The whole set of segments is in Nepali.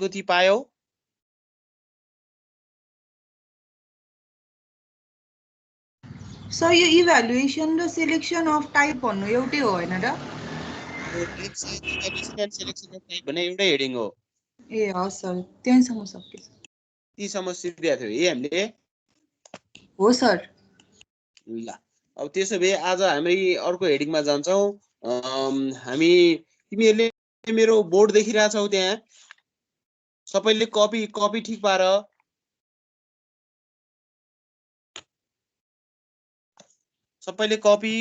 कति पायौ? सर यो इभ्यालुएसन र सिलेक्सन अफ टाइप भन्नु एउटै हो हैन र? Evaluation and selection of type भने एउटै हेडिङ हो। ए हस् सर, त्यहीँसम्म सकियो। ती समस्या दिएको थियो है हामीले। हो सर। ल अब त्यसो भए आज हामी अर्को हेडिङमा जान्छौँ। हामी तिमीहरूले मेरो बोर्ड देखिरहेछौ त्यहाँ सबैले कपी ठिक पार। सबैले कपी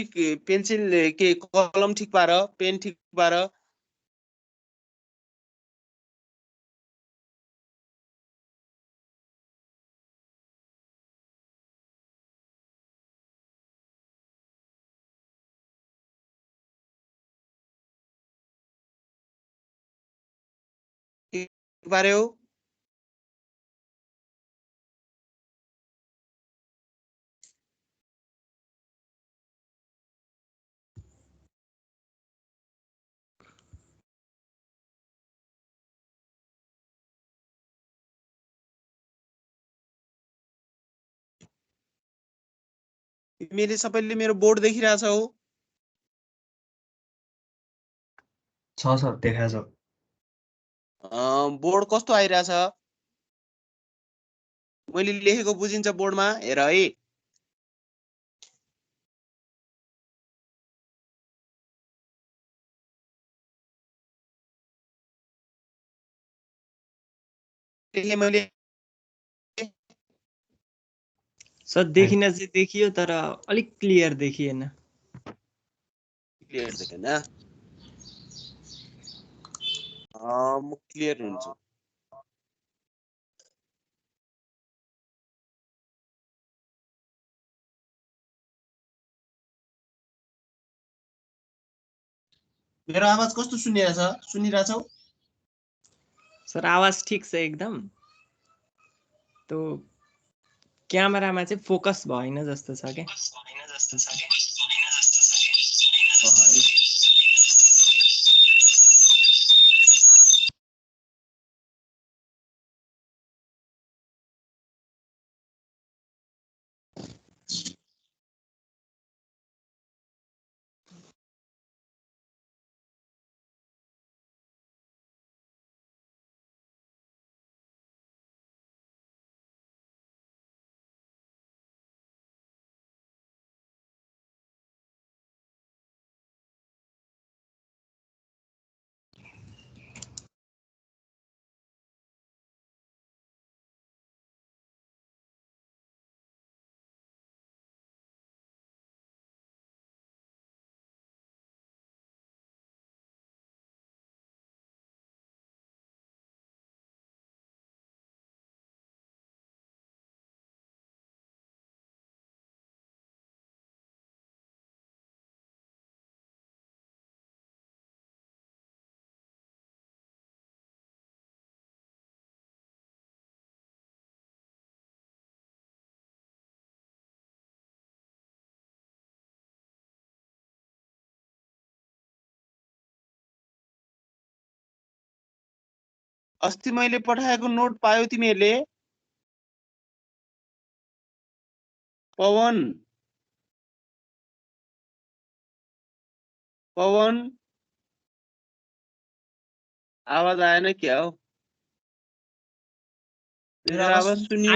पेन्सिल के कलम ठिक पार, पेन ठिक पार। पार्यो? तिमीले सबैले मेरो बोर्ड देखिरहेछौ? छ सर, देखाछ। बोर्ड कस्तो आइरहेछ? मैले लेखेको बुझिन्छ बोर्डमा? हेर है। मैले सर देखिन चाहिँ देखियो तर अलिक क्लियर देखिएन। क्लियर देखेन? म क्लियर हुन्छु। मेरो आवाज कस्तो सुनिरहेछौ? सर आवाज ठीक छ एकदम। तो क्यामेरामा चाहिँ फोकस भएन जस्तो छ के। अस्ति मैले पठाएको नोट पायो तिमीहरूले? पवन आवाज आएन क्या हो? मेरो आवाज सुनियो?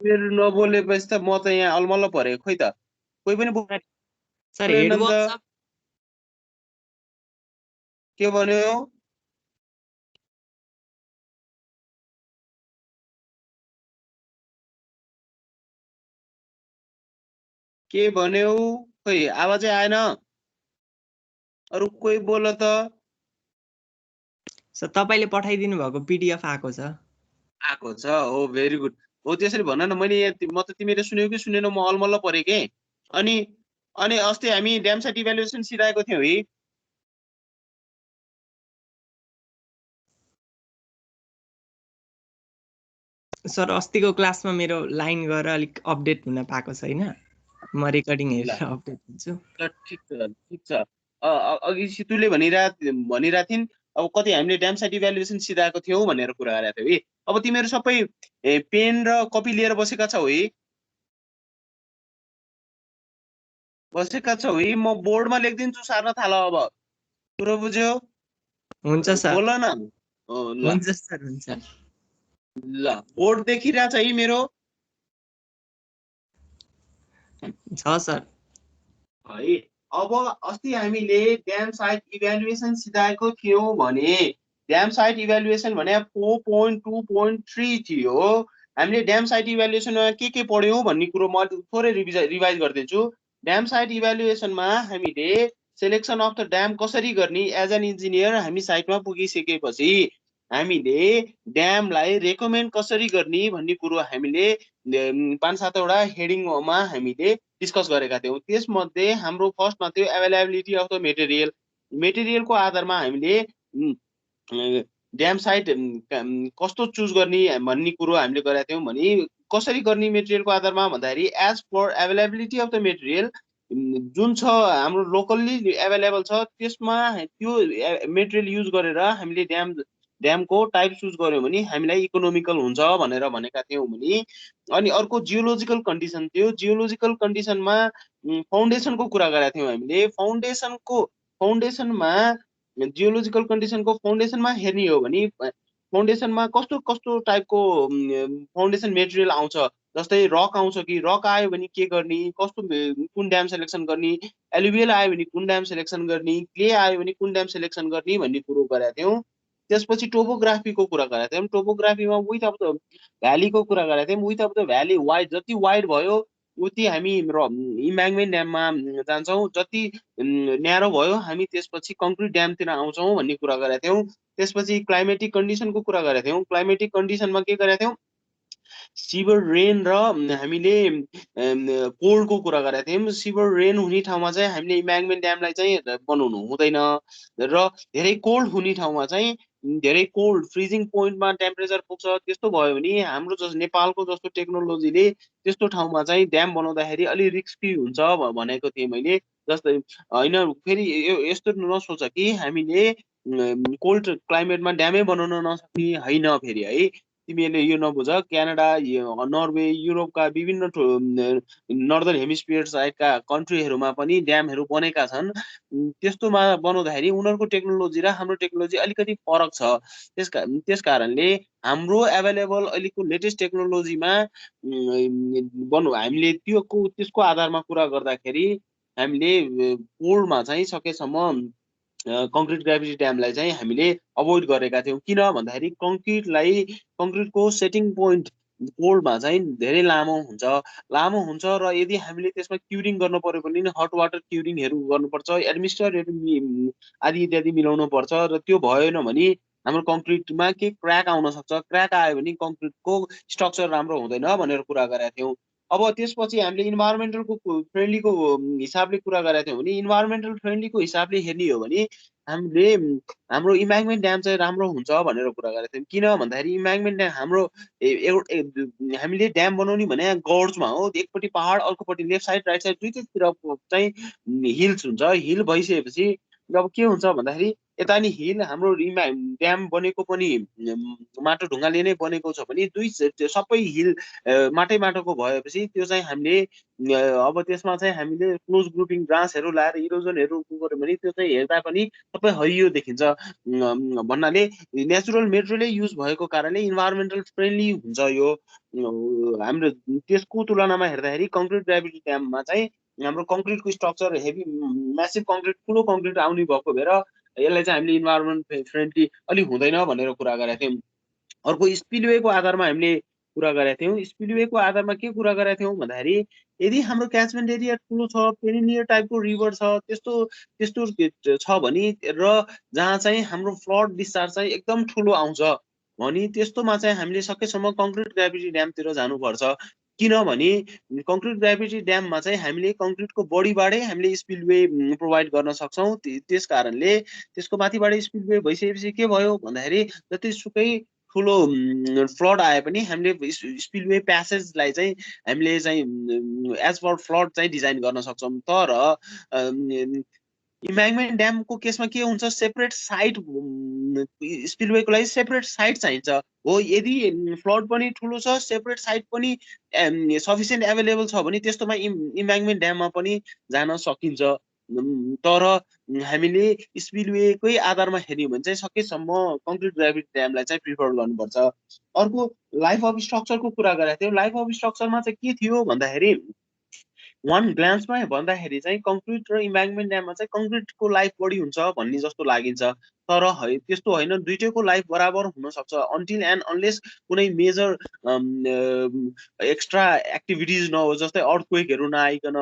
मेरो नबोलेपछि त म त यहाँ अलमल्ल परे। खोइ त कोही पनि सर हेडफोन के भन्यो? के भन्यो? खोइ आवाजै आएन। अरु कोही बोल त। सर तपाईले पठाइदिनु भएको पीडीएफ आएको छ। आएको छ? हो भेरी गुड। हो त्यसरी भन न। मैले म त तिमीले सुन्यौ कि सुनेन म अलमल्ल परे के। अनि अस्ति हामी ड्यामसेट इभ्यालुएसन सिकाएको थियौ है। सर अस्तिको क्लासमा मेरो लाइन गएर अलिक अपडेट हुन पाएको छैन। म रेकर्डिङ हेरेर अपडेट हुन्छु। ल ठिक छ। अघि सितुले भनिरा थिइन् अब कति हामीले ड्याम साइट इभ्यालुएसन सिधाएको थियौँ भनेर कुरा गरेका थियौ है। अब तिमीहरू सबै पेन र कपी लिएर बसेका छौ है? बसेका छौ है? म बोर्डमा लेखिदिन्छु, सार्न थाल अब। कुरो बुझ्यौ? हुन्छ सर। बोल न। ल हुन्छ सर, हुन्छ। ल बोर्ड देखिरहेछ है मेरो? छ सर। है अब अस्ति हामीले ड्याम साइट इभ्यालुएसन सिधाएको थियौँ भने ड्याम साइट इभ्यालुएसन भने 4.2.3 थियो। हामीले ड्याम साइट इभ्यालुएसनमा के पढ्यौँ भन्ने कुरो म थोरै रिभाइज गरिदिन्छु। ड्याम साइट इभ्यालुएसनमा हामीले सेलेक्सन अफ द ड्याम कसरी गर्ने, एज एन इन्जिनियर हामी साइटमा पुगिसकेपछि हामीले ड्यामलाई रेकमेन्ड कसरी गर्ने भन्ने कुरो हामीले 5-7 वटा हेडिङमा हामीले डिस्कस गरेका थियौँ। त्यसमध्ये हाम्रो फर्स्टमा थियो एभाइलेबिलिटी अफ द मेटेरियल। मेटेरियलको आधारमा हामीले ड्याम साइट कस्तो चुज गर्ने भन्ने कुरो हामीले गरेका थियौँ। भने कसरी गर्ने मेटेरियलको आधारमा भन्दाखेरि as per availability of the material, जुन छ हाम्रो लोकल्ली एभाइलेबल छ त्यसमा त्यो मेटेरियल युज गरेर हामीले ड्यामको टाइप चुज गर्यौँ भने हामीलाई इकोनोमिकल हुन्छ भनेर भनेका थियौँ भने। अनि अर्को जियोलोजिकल कन्डिसन थियो। जियोलोजिकल कन्डिसनमा फाउन्डेसनको कुरा गरेका थियौँ हामीले। फाउन्डेसनमा जियोलोजिकल कन्डिसनको फाउन्डेसनमा हेर्ने हो भने फाउन्डेसनमा कस्तो कस्तो टाइपको फाउन्डेसन मेटेरियल आउँछ, जस्तै रक आउँछ कि रक आयो भने के गर्ने, कस्तो कुन ड्याम सेलेक्सन गर्ने, एलुभियल आयो भने कुन ड्याम सेलेक्सन गर्ने, क्ले आयो भने कुन ड्याम सेलेक्सन गर्ने भन्ने कुरो गरेका थियौँ। त्यसपछि टोपोग्राफीको कुरा गरेका थियौँ। टोपोग्राफीमा विथ अफ द भ्यालीको कुरा गरेका थियौँ। With of the valley wide, जति वाइड भयो उति हामी इम्ब्याङ्कमेन्ट ड्याममा जान्छौँ, जति न्यारो भयो हामी त्यसपछि कङ्क्रिट ड्यामतिर आउँछौँ भन्ने कुरा गरेका थियौँ। त्यसपछि क्लाइमेटिक कन्डिसनको कुरा गरेका थियौँ। क्लाइमेटिक कन्डिसनमा के गरेका थियौँ, सिभर रेन र हामीले कोल्डको कुरा गरेका थियौँ। सिभर रेन हुने ठाउँमा चाहिँ हामीले इम्ब्याङ्कमेन्ट ड्यामलाई चाहिँ बनाउनु हुँदैन र धेरै कोल्ड हुने ठाउँमा चाहिँ धेरै कोल्ड फ्रिजिङ पोइन्टमा टेम्परेचर पुग्छ, त्यस्तो भयो भने हाम्रो नेपालको जस्तो टेक्नोलोजीले त्यस्तो ठाउँमा चाहिँ ड्याम बनाउँदाखेरि अलि रिस्की हुन्छ भनेको थिएँ मैले। जस्तै होइन, फेरि यस्तो नसोच कि हामीले कोल्ड क्लाइमेटमा ड्यामै बनाउन नसक्ने होइन फेरि है। तिमीहरूले यो नबुझ, क्यानाडा, नर्वे, युरोपका विभिन्न नर्दर्न हेमिस्फियर साइडका कन्ट्रीहरूमा पनि ड्यामहरू बनेका छन्। त्यस्तोमा बनाउँदाखेरि उनीहरूको टेक्नोलोजी र हाम्रो टेक्नोलोजी अलिकति फरक छ। त्यस कारणले हाम्रो एभाइलेबल अहिलेको लेटेस्ट टेक्नोलोजीमा हामीले त्यसको आधारमा कुरा गर्दाखेरि हामीले कोल्डमा चाहिँ सकेसम्म कङ्क्रिट ग्राभिटी ड्यामलाई चाहिँ हामीले अभोइड गरेका थियौँ। किन भन्दाखेरि कङ्क्रिटको सेटिङ पोइन्ट कोल्डमा चाहिँ धेरै लामो हुन्छ र यदि हामीले त्यसमा क्युरिङ गर्नु पर्यो भने हट वाटर क्युरिङहरू गर्नुपर्छ, एडमिस्टरहरू आदि इत्यादि मिलाउनु पर्छ र त्यो भएन भने हाम्रो कङ्क्रिटमा के क्र्याक आउन सक्छ। क्र्याक आयो भने कङ्क्रिटको स्ट्रक्चर राम्रो हुँदैन भनेर कुरा गरेका थियौँ। अब त्यसपछि हामीले इन्भाइरोमेन्टलको फ्रेन्डलीको हिसाबले कुरा गरेका थियौँ भने इन्भाइरोमेन्टल फ्रेन्डलीको हिसाबले हेर्ने हो भने हामीले हाम्रो इम्ब्याङ्कमेन्ट ड्याम चाहिँ राम्रो हुन्छ भनेर कुरा गरेका थियौँ। किन भन्दाखेरि इम्ब्याङ्कमेन्ट ड्याम हाम्रो हामीले ड्याम बनाउने भने गौड्समा हो, एकपट्टि पहाड अर्कोपट्टि लेफ्ट साइड राइट साइड दुईतिर चाहिँ हिल्स हुन्छ। हिल भइसकेपछि अब के हुन्छ भन्दाखेरि यता नि हिल, हाम्रो ड्याम बनेको पनि माटो ढुङ्गाले नै बनेको छ भने सबै हिल माटोको भएपछि त्यो चाहिँ हामीले अब त्यसमा चाहिँ हामीले क्लोज ग्रुपिङ ब्रान्चहरू लाएर इरोजनहरू गऱ्यो भने त्यो चाहिँ हेर्दा पनि सबै हरियो देखिन्छ। भन्नाले नेचुरल मेटेरियलै युज भएको कारणले इन्भाइरोमेन्टल फ्रेन्डली हुन्छ यो हाम्रो। त्यसको तुलनामा हेर्दाखेरि कङ्क्रिट ग्राभिटी ड्याममा चाहिँ हाम्रो कङ्क्रिटको स्ट्रक्चर हेभी म्यासिभ कङ्क्रिट, ठुलो कङ्क्रिट आउने भएको भएर यसलाई चाहिँ हामीले इन्भाइरोमेन्ट फ्रेन्डली अलिक हुँदैन भनेर कुरा गरेका थियौँ। अर्को स्पिलवेको आधारमा हामीले कुरा गरेका थियौँ। स्पिलवेको आधारमा के कुरा गरेका थियौँ भन्दाखेरि यदि हाम्रो क्याचमेन्ट एरिया ठुलो छ, पेरिनियर टाइपको रिभर छ, त्यस्तो छ भने र जहाँ चाहिँ हाम्रो फ्लड डिस्चार्ज चाहिँ एकदम ठुलो आउँछ भने त्यस्तोमा चाहिँ हामीले सकेसम्म कङ्क्रिट ग्राभिटी ड्यामतिर जानुपर्छ। किनभने कङ्क्रिट ग्राभिटी ड्याममा चाहिँ हामीले कङ्क्रिटको बडीबाटै हामीले स्पिलवे प्रोभाइड गर्न सक्छौँ। त्यस कारणले त्यसको माथिबाट स्पिलवे भइसकेपछि के भयो भन्दाखेरि जतिसुकै ठुलो फ्लड आए पनि हामीले स्पिलवे प्यासेजलाई चाहिँ हामीले चाहिँ एज पर फ्लड चाहिँ डिजाइन गर्न सक्छौँ। तर इम्ब्याङ्कमेन्ट ड्यामको केसमा के हुन्छ, सेपरेट साइट स्पिलवेको लागि सेपरेट साइट चाहिन्छ हो। यदि फ्लड पनि ठुलो छ, सेपरेट साइट पनि सफिसियन्ट एभाइलेबल छ भने त्यस्तोमा इम्ब्याङ्कमेन्ट ड्याममा पनि जान सकिन्छ। तर हामीले स्पिलवेकै आधारमा हेर्यौँ भने चाहिँ सकेसम्म कङ्क्रिट ग्राभिटी ड्यामलाई चाहिँ प्रिफर गर्नुपर्छ। अर्को लाइफ अफ स्ट्रक्चरको कुरा गरेको थियो। लाइफ अफ स्ट्रक्चरमा चाहिँ के थियो भन्दाखेरि वान ग्लान्समा भन्दाखेरि चाहिँ कङ्क्रिट र इम्ब्याङ्कमेन्ट ड्याममा चाहिँ कङ्क्रिटको लाइफ बढी हुन्छ भन्ने जस्तो लागिन्छ। तर त्यस्तो होइन, दुइटैको लाइफ बराबर हुनसक्छ अन्टिल एन्ड अनलेस कुनै मेजर एक्स्ट्रा एक्टिभिटिज नहोस्, जस्तै अर्थक्वेकहरू नआइकन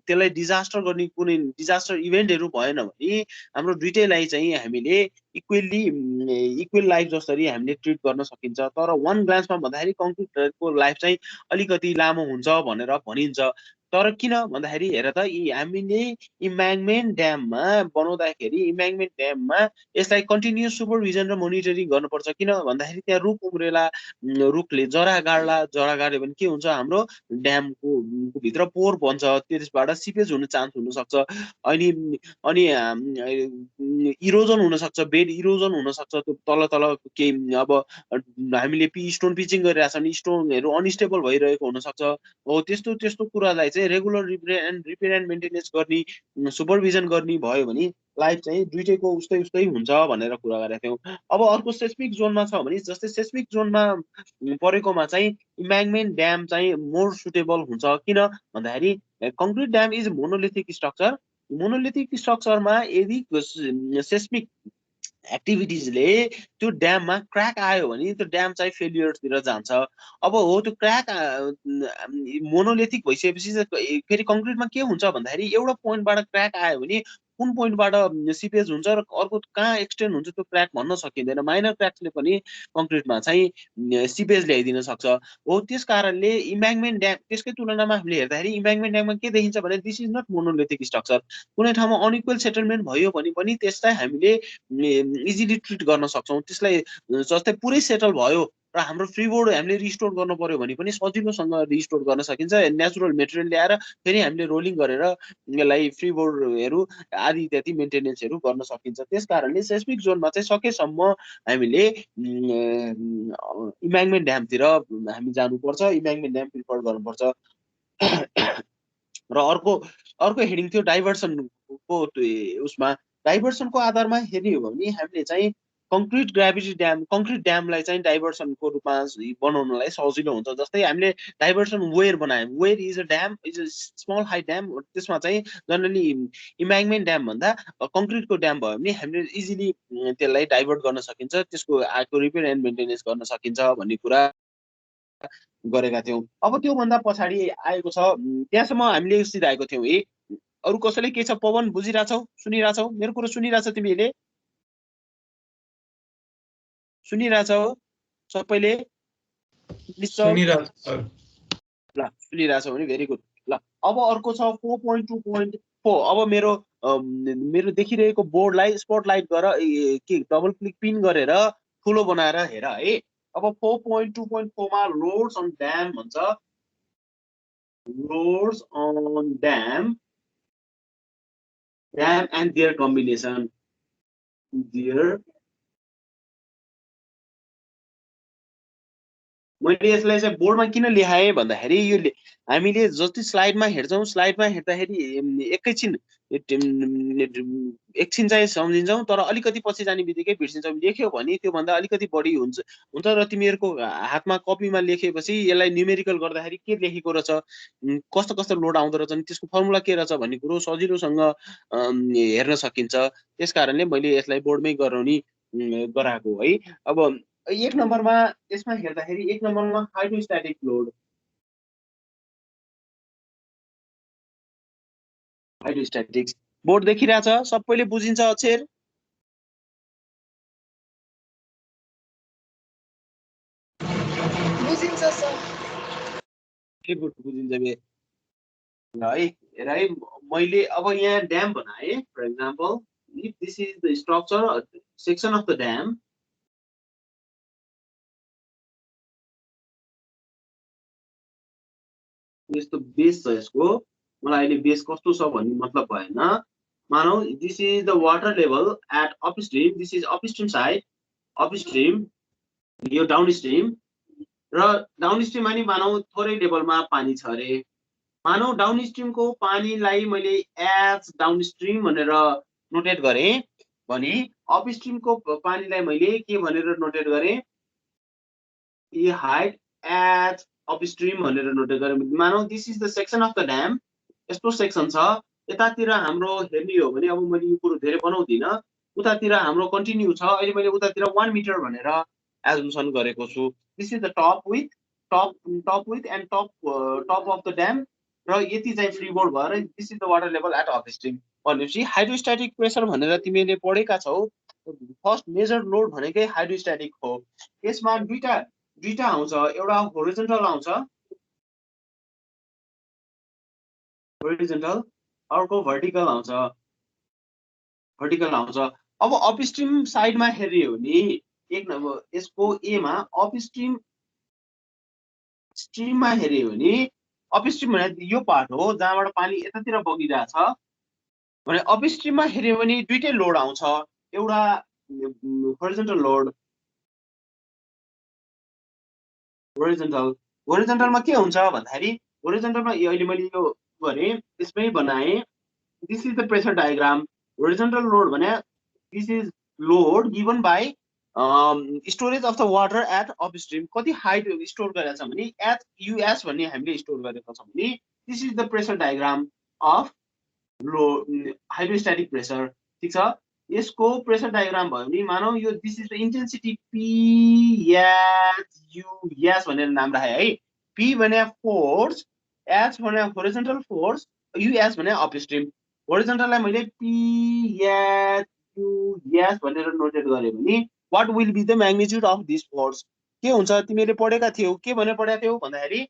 त्यसलाई डिजास्टर गर्ने कुनै डिजास्टर इभेन्टहरू भएन भने हाम्रो दुइटैलाई चाहिँ हामीले इक्वेल लाइफ जसरी हामीले ट्रिट गर्न सकिन्छ। तर वान ग्लान्समा भन्दाखेरि कङ्क्रिटको लाइफ चाहिँ अलिकति लामो हुन्छ भनेर भनिन्छ। तर किन भन्दाखेरि हेर त, हामीले इम्ब्याङ्कमेन्ट ड्याममा बनाउँदाखेरि इम्ब्याङ्कमेन्ट ड्याममा यसलाई कन्टिन्युस सुपरभिजन र मोनिटरिङ गर्नुपर्छ। किन भन्दाखेरि त्यहाँ रुख उम्रेला, रुखले जरा गाड्ला, जरा गाड्यो भने के हुन्छ, हाम्रो ड्यामको भित्र पोर बन्छ, त्यसबाट सिपेज हुने चान्स हुनसक्छ। अनि इरोजन हुनसक्छ, बेड इरोजन हुनसक्छ। त्यो तल तल केही अब हामीले स्टोन पिचिङ गरिरहेको छ भने स्टोनहरू अनस्टेबल भइरहेको हुनसक्छ हो। त्यस्तो त्यस्तो कुरालाई चाहिँ रेगुलर रिपेयर एन्ड मेन्टेनेन्स गर्ने, सुपरभिजन गर्ने भयो भने लाइफ चाहिँ दुइटैको उस्तै उस्तै हुन्छ भनेर कुरा गरेका थियौँ। अब अर्को सेस्मिक जोनमा छ भने, जस्तै सेस्मिक जोनमा परेकोमा चाहिँ इम्ब्याङ्कमेन्ट ड्याम चाहिँ मोर सुटेबल हुन्छ। किन भन्दाखेरि concrete dam is monolithic structure. Monolithic स्ट्रक्चरमा यदि सेस्मिक एक्टिभिटिजले त्यो ड्याममा क्र्याक आयो भने त्यो ड्याम चाहिँ फेलियरतिर जान्छ। अब हो, त्यो क्र्याक मोनोलिथिक भइसकेपछि फेरि कङ्क्रिटमा के हुन्छ भन्दाखेरि एउटा पोइन्टबाट क्र्याक आयो भने कुन पोइन्टबाट सिपेज हुन्छ र अर्को कहाँ एक्सटेन्ड हुन्छ त्यो क्र्याक भन्न सकिँदैन। माइनर क्र्याक्सले पनि कङ्क्रिटमा चाहिँ सिपेज ल्याइदिन सक्छ हो। त्यस कारणले इम्ब्याङ्कमेन्ट ड्याम, त्यसकै तुलनामा हामीले हेर्दाखेरि इम्ब्याङ्कमेन्ट ड्याममा के देखिन्छ भने this is not monolithic structure. कुनै ठाउँमा अनइक्वल सेटलमेन्ट भयो भने पनि त्यसलाई हामीले इजिली ट्रिट गर्न सक्छौँ। त्यसलाई जस्तै पुरै सेटल भयो र हाम्रो फ्रीबोर्ड हामीले रिस्टोर गर्नु पर्यो भने पनि सजिलोसँग रिस्टोर गर्न सकिन्छ। नेचुरल मेटेरियल ल्याएर फेरि हामीले रोलिङ गरेर यसलाई फ्रीबोर्डहरू आदि इत्यादि मेन्टेनेन्सहरू गर्न सकिन्छ। त्यस कारणले सेस्मिक जोनमा चाहिँ सकेसम्म हामीले इम्ब्याङ्कमेन्ट ड्यामतिर हामी जानुपर्छ, इम्ब्याङ्कमेन्ट ड्याम प्रिफर गर्नुपर्छ। र अर्को हेडिङ थियो डाइभर्सनको उसमा। डाइभर्सनको आधारमा हेर्ने हो भने हामीले चाहिँ कङ्क्रिट ग्राभिटी ड्याम, कङ्क्रिट ड्यामलाई चाहिँ डाइभर्सनको रूपमा बनाउनलाई सजिलो हुन्छ। जस्तै हामीले डाइभर्सन वेयर बनायौँ, weir is a dam, is a small height dam. त्यसमा चाहिँ जनरली इम्ब्याङ्कमेन्ट ड्याम भन्दा कङ्क्रिटको ड्याम भयो भने हामीले इजिली त्यसलाई डाइभर्ट गर्न सकिन्छ, त्यसको आएको रिपेयर एन्ड मेन्टेनेन्स गर्न सकिन्छ भन्ने कुरा गरेका थियौँ। अब त्योभन्दा पछाडि आएको छ, त्यहाँसम्म हामीले सिधाएको थियौँ। अरू कसैले के छ? पवन बुझिरहेछौ, सुनिरहेछौ? मेरो कुरो सुनिरहेछ तिमीले? सुनिरहेछौ सबैले? ल सुनिरहेछौ भने भेरी गुड। ल अब अर्को छ 4.2.4। अब मेरो देखिरहेको बोर्डलाई स्पटलाइट गर, के डबल क्लिक पिन गरेर ठुलो बनाएर हेर है। अब 4.2.4 मा लोड्स अन ड्याम भन्छ। Loads on dam and their combination. मैले यसलाई चाहिँ बोर्डमा किन लेखाएँ भन्दाखेरि यो हामीले जति स्लाइडमा हेर्छौँ, स्लाइडमा हेर्दाखेरि एकछिन चाहिँ सम्झिन्छौँ, तर अलिकति पछि जाने बित्तिकै बिर्सिन्छौँ। लेख्यो भने त्योभन्दा अलिकति बढी हुन्छ र तिमीहरूको हातमा कपीमा लेखेपछि यसलाई न्युमेरिकल गर्दाखेरि के लेखेको रहेछ, कस्तो कस्तो लोड आउँदो रहेछ, त्यसको फर्मुला के रहेछ भन्ने कुरो सजिलोसँग हेर्न सकिन्छ। त्यस कारणले मैले यसलाई बोर्डमै गराएको है। अब एक नम्बरमा यसमा हेर्दाखेरि एक नम्बरमा हाइड्रोस्ट्याटिक लोड, हाइड्रोस्ट्याटिक्स बोर्ड देखिरहेछ? सबैले बुझिन्छ अक्षर? बुझिन्छ सर। गुड, बुझिन्छ बे है। हेर है, मैले अब यहाँ ड्याम बनाएँ। For example, if this is the structure section of the dam, यस्तो बेस छ यसको। मलाई अहिले बेस कस्तो छ भन्ने मतलब भएन, मानौ this is the water level at upstream, this is upstream side, upstream यो डाउनस्ट्रिम र डाउनस्ट्रिममा नि मानौ थोरै लेभलमा पानी छ अरे। मानौ डाउनस्ट्रिमको पानीलाई मैले एज डाउनस्ट्रिम भनेर नोटेट गरेँ भने अपस्ट्रिमको पानीलाई मैले के भनेर नोटेट गरेँ, ई हाइट एज अपस्ट्रिम भनेर नोटेट गरेँ। मानौ this is the section of the dam, यस्तो सेक्सन छ। यतातिर हाम्रो हेर्ने हो भने अब मैले यो कुरो धेरै बनाउँदिनँ, उतातिर हाम्रो कन्टिन्यू छ। अहिले मैले उतातिर 1 मिटर भनेर एजम्सन गरेको छु। This is the top width and top of the dam र यति चाहिँ फ्रीबोर्ड भएर this is the water level at upstream भनेपछि हाइड्रोस्ट्याटिक प्रेसर भनेर तिमीले पढेका छौ। फर्स्ट मेजर लोड भनेकै हाइड्रोस्ट्याटिक हो। यसमा दुईटा आउँछ, एउटा होरिजोन्टल आउँछ, होरिजोन्टल, अर्को भर्टिकल आउँछ, भर्टिकल आउँछ। अब अपस्ट्रिम साइडमा हेर्ने हो भने एक नम्बर यसको एमा अपस्ट्रिम स्ट्रिममा हेर्ने हो भने अपस्ट्रिम भने यो पार्ट हो जहाँबाट पानी यतातिर बगिरहेछ भने अपस्ट्रिममा हेर्ने भने दुईटै लोड आउँछ, एउटा होरिजोन्टल लोड, होरिजोन्टलमा के हुन्छ भन्दाखेरि होरिजोन्टलमा अहिले मैले यो भने यसमै बनाएँ। This is the pressure diagram. Horizontal load भने this is load given by storage of the water at upstream. कति हाइट स्टोर गरेको छ भने एच युएस भन्ने हामीले स्टोर गरेको छ भने this is the pressure diagram of hydrostatic pressure. ठिक छ, यसको प्रेसर डायग्राम भयो भने मानौ यो this is the intensity P H US भनेर नाम राखे है। पी भने फोर्स, एच भने होरिजोन्टल फोर्स, युएस भने अपस्ट्रिम। होरिजोन्टललाई मैले पी एच युएस भनेर नोटेट गरेँ भने what will be the magnitude of this force के हुन्छ तिमीले पढेका थियौ, के भनेर पढेका थियौ भन्दाखेरि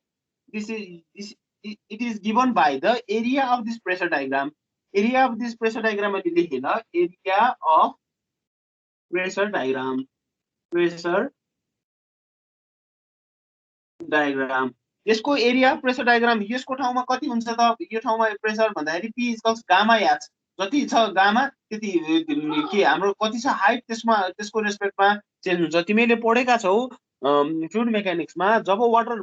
this is it is given by the area of this pressure diagram. Area of this pressure diagram मैले लेखेँ ल, area of pressure diagram, pressure diagram। यसको एरिया अफ प्रेसर डायग्राम यसको ठाउँमा कति हुन्छ त, यो ठाउँमा प्रेसर भन्दाखेरि पी इक्वल्स गामा एच, जति छ गामा त्यति के हाम्रो कति छ हाइट त्यसको रेस्पेक्टमा चेन्ज हुन्छ। तिमीले पढेका छौ फ्लुइड मेकानिक्समा जब वाटर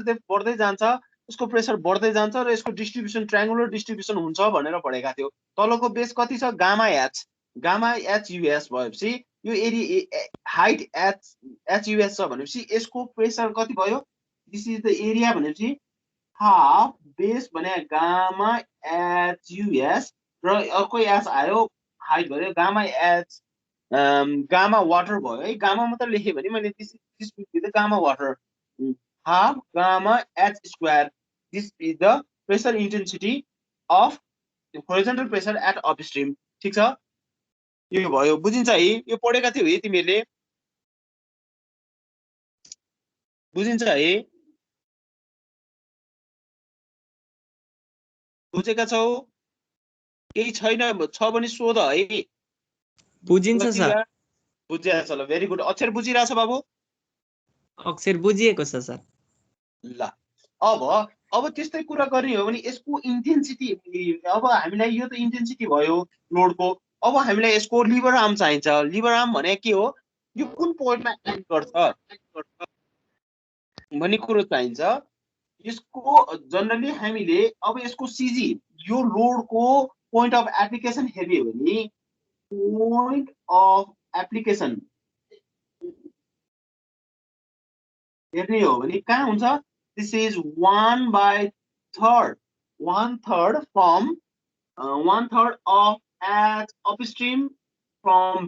डेप्थ बढ्दै जान्छ उसको प्रेसर बढ्दै जान्छ र यसको डिस्ट्रिब्युसन ट्रायंगुलर डिस्ट्रिब्युसन हुन्छ भनेर पढेका थियौ। तलको बेस कति छ गामा एच युएस भएपछि यो एरिया हाइट एच युएस छ भनेपछि यसको प्रेसर कति भयो, दिस इज द एरिया भनेपछि हाफ बेस भने गामा एच युएस र अर्को एच आयो हाइट भयो गामा एच गामा वाटर भयो है। गामा मात्र लेखेँ भने मैले this will be the gamma water half gamma H square. This is the pressure intensity of horizontal pressure at upstream. ठिक छ, यो भयो, बुझिन्छ है? यो पढेका थियौ है तिमीले, बुझिन्छ है? बुझेका छौ? केही छैन छ भने सोध है। बुझिन्छ सर। बुझिरहेछ ल, भेरी गुड। अक्षर बुझिरहेछ बाबु? अक्षर बुझिएको छ सर। ल अब त्यस्तै कुरा गर्ने हो भने यसको इन्टेन्सिटी, अब हामीलाई यो त इन्टेन्सिटी भयो लोडको, अब हामीलाई यसको लिभर आर्म चाहिन्छ। लिभर आर्म भने के हो, यो कुन पोइन्टमा एक्ट गर्छ भन्ने कुरो चाहिन्छ। यसको जनरली हामीले अब यसको सिजी यो लोडको पोइन्ट अफ एप्लिकेसन हेर्ने हो भने पोइन्ट अफ एप्लिकेसन हेर्ने हो भने कहाँ हुन्छ, this is 1/3 from 1/3 of H upstream from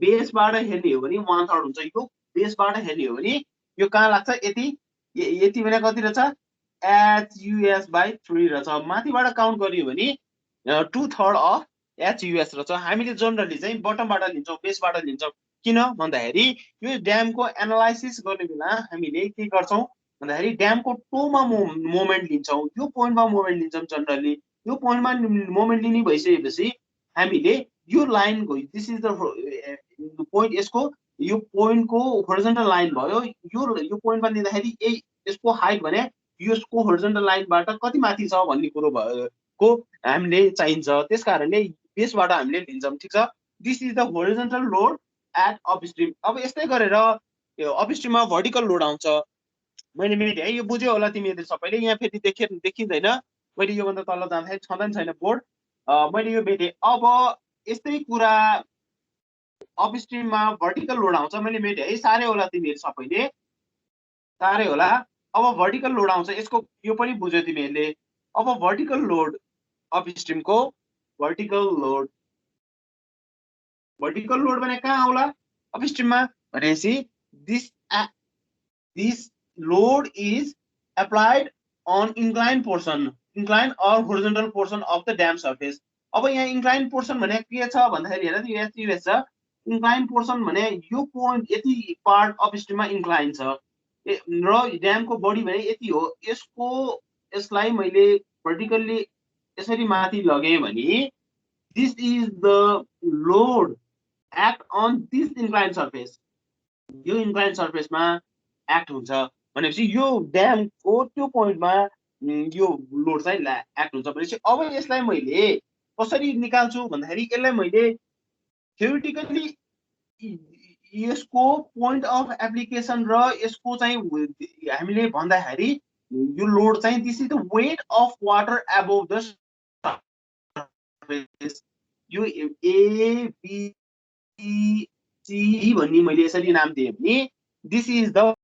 बेसबाट हेर्ने हो भने 1/3 हुन्छ। यो बेसबाट हेर्ने हो भने यो कहाँ लाग्छ, यति भने कति रहेछ, एच युएस बाई 3 रहेछ। माथिबाट काउन्ट गर्यो भने 2/3 अफ एच युएस रहेछ। हामीले जनरली चाहिँ बटमबाट लिन्छौँ, बेसबाट लिन्छौँ। किन भन्दाखेरि यो ड्यामको एनालाइसिस गर्ने बेला हामीले के गर्छौँ भन्दाखेरि ड्यामको टोमा मोमेन्ट लिन्छौँ, यो पोइन्टमा मोमेन्ट लिन्छौँ जनरली। यो पोइन्टमा मोमेन्ट लिने भइसकेपछि हामीले यो लाइन गयो, दिस इज द पोइन्ट, यसको यो पोइन्टको होरिजोन्टल लाइन भयो। यो पोइन्टमा लिँदाखेरि यसको हाइट भने यसको होरिजोन्टल लाइनबाट कति माथि छ भन्ने कुरो को हामीले चाहिन्छ, त्यसकारणले बेसबाट हामीले लिन्छौँ। ठिक छ, this is the horizontal load at upstream. अब यस्तै गरेर यो अपस्ट्रिममा भर्टिकल लोड आउँछ। मैले मेट है, यो बुझ्यो होला तिमीहरूले सबैले। यहाँ फेरि देखिँदैन, मैले योभन्दा तल जाँदाखेरि छँदैन छैन बोर्ड, मैले यो भेटेँ। अब यस्तै कुरा अपस्ट्रिममा भर्टिकल लोड आउँछ, मैले मेट है, साह्रै होला तिमीहरू सबैले, साह्रै होला। अब भर्टिकल लोड आउँछ, यसको यो पनि बुझ्यो तिमीहरूले। अब भर्टिकल लोड अपस्ट्रिमको भर्टिकल लोड भने कहाँ आउला अपस्ट्रिममा भनेपछि this load is applied on inclined or horizontal portion of the dam surface। अब यहाँ inclined portion भने के छ भन्दाखेरि हेर यो एचयुएस छ। inclined portion भने यो पोइन्ट यति पार्ट अपस्ट्रिममा इन्क्लाइन छ र ड्यामको बडी भने यति हो। यसलाई मैले भर्टिकल्ली यसरी माथि लगेँ भने this is the load act on this incline surface. यो इन्क्लाइन सर्फेसमा एक्ट हुन्छ भनेपछि यो ड्यामको त्यो पोइन्टमा यो लोड चाहिँ एक्ट हुन्छ भनेपछि अब यसलाई मैले कसरी निकाल्छु भन्दाखेरि यसलाई मैले थ्योरिटिकली यसको पोइन्ट अफ एप्लिकेसन र यसको चाहिँ हामीले भन्दाखेरि यो लोड चाहिँ this is the weight of water above the surface. यो ए बी सी भन्ने मैले यसरी नाम दिएँ भने this is the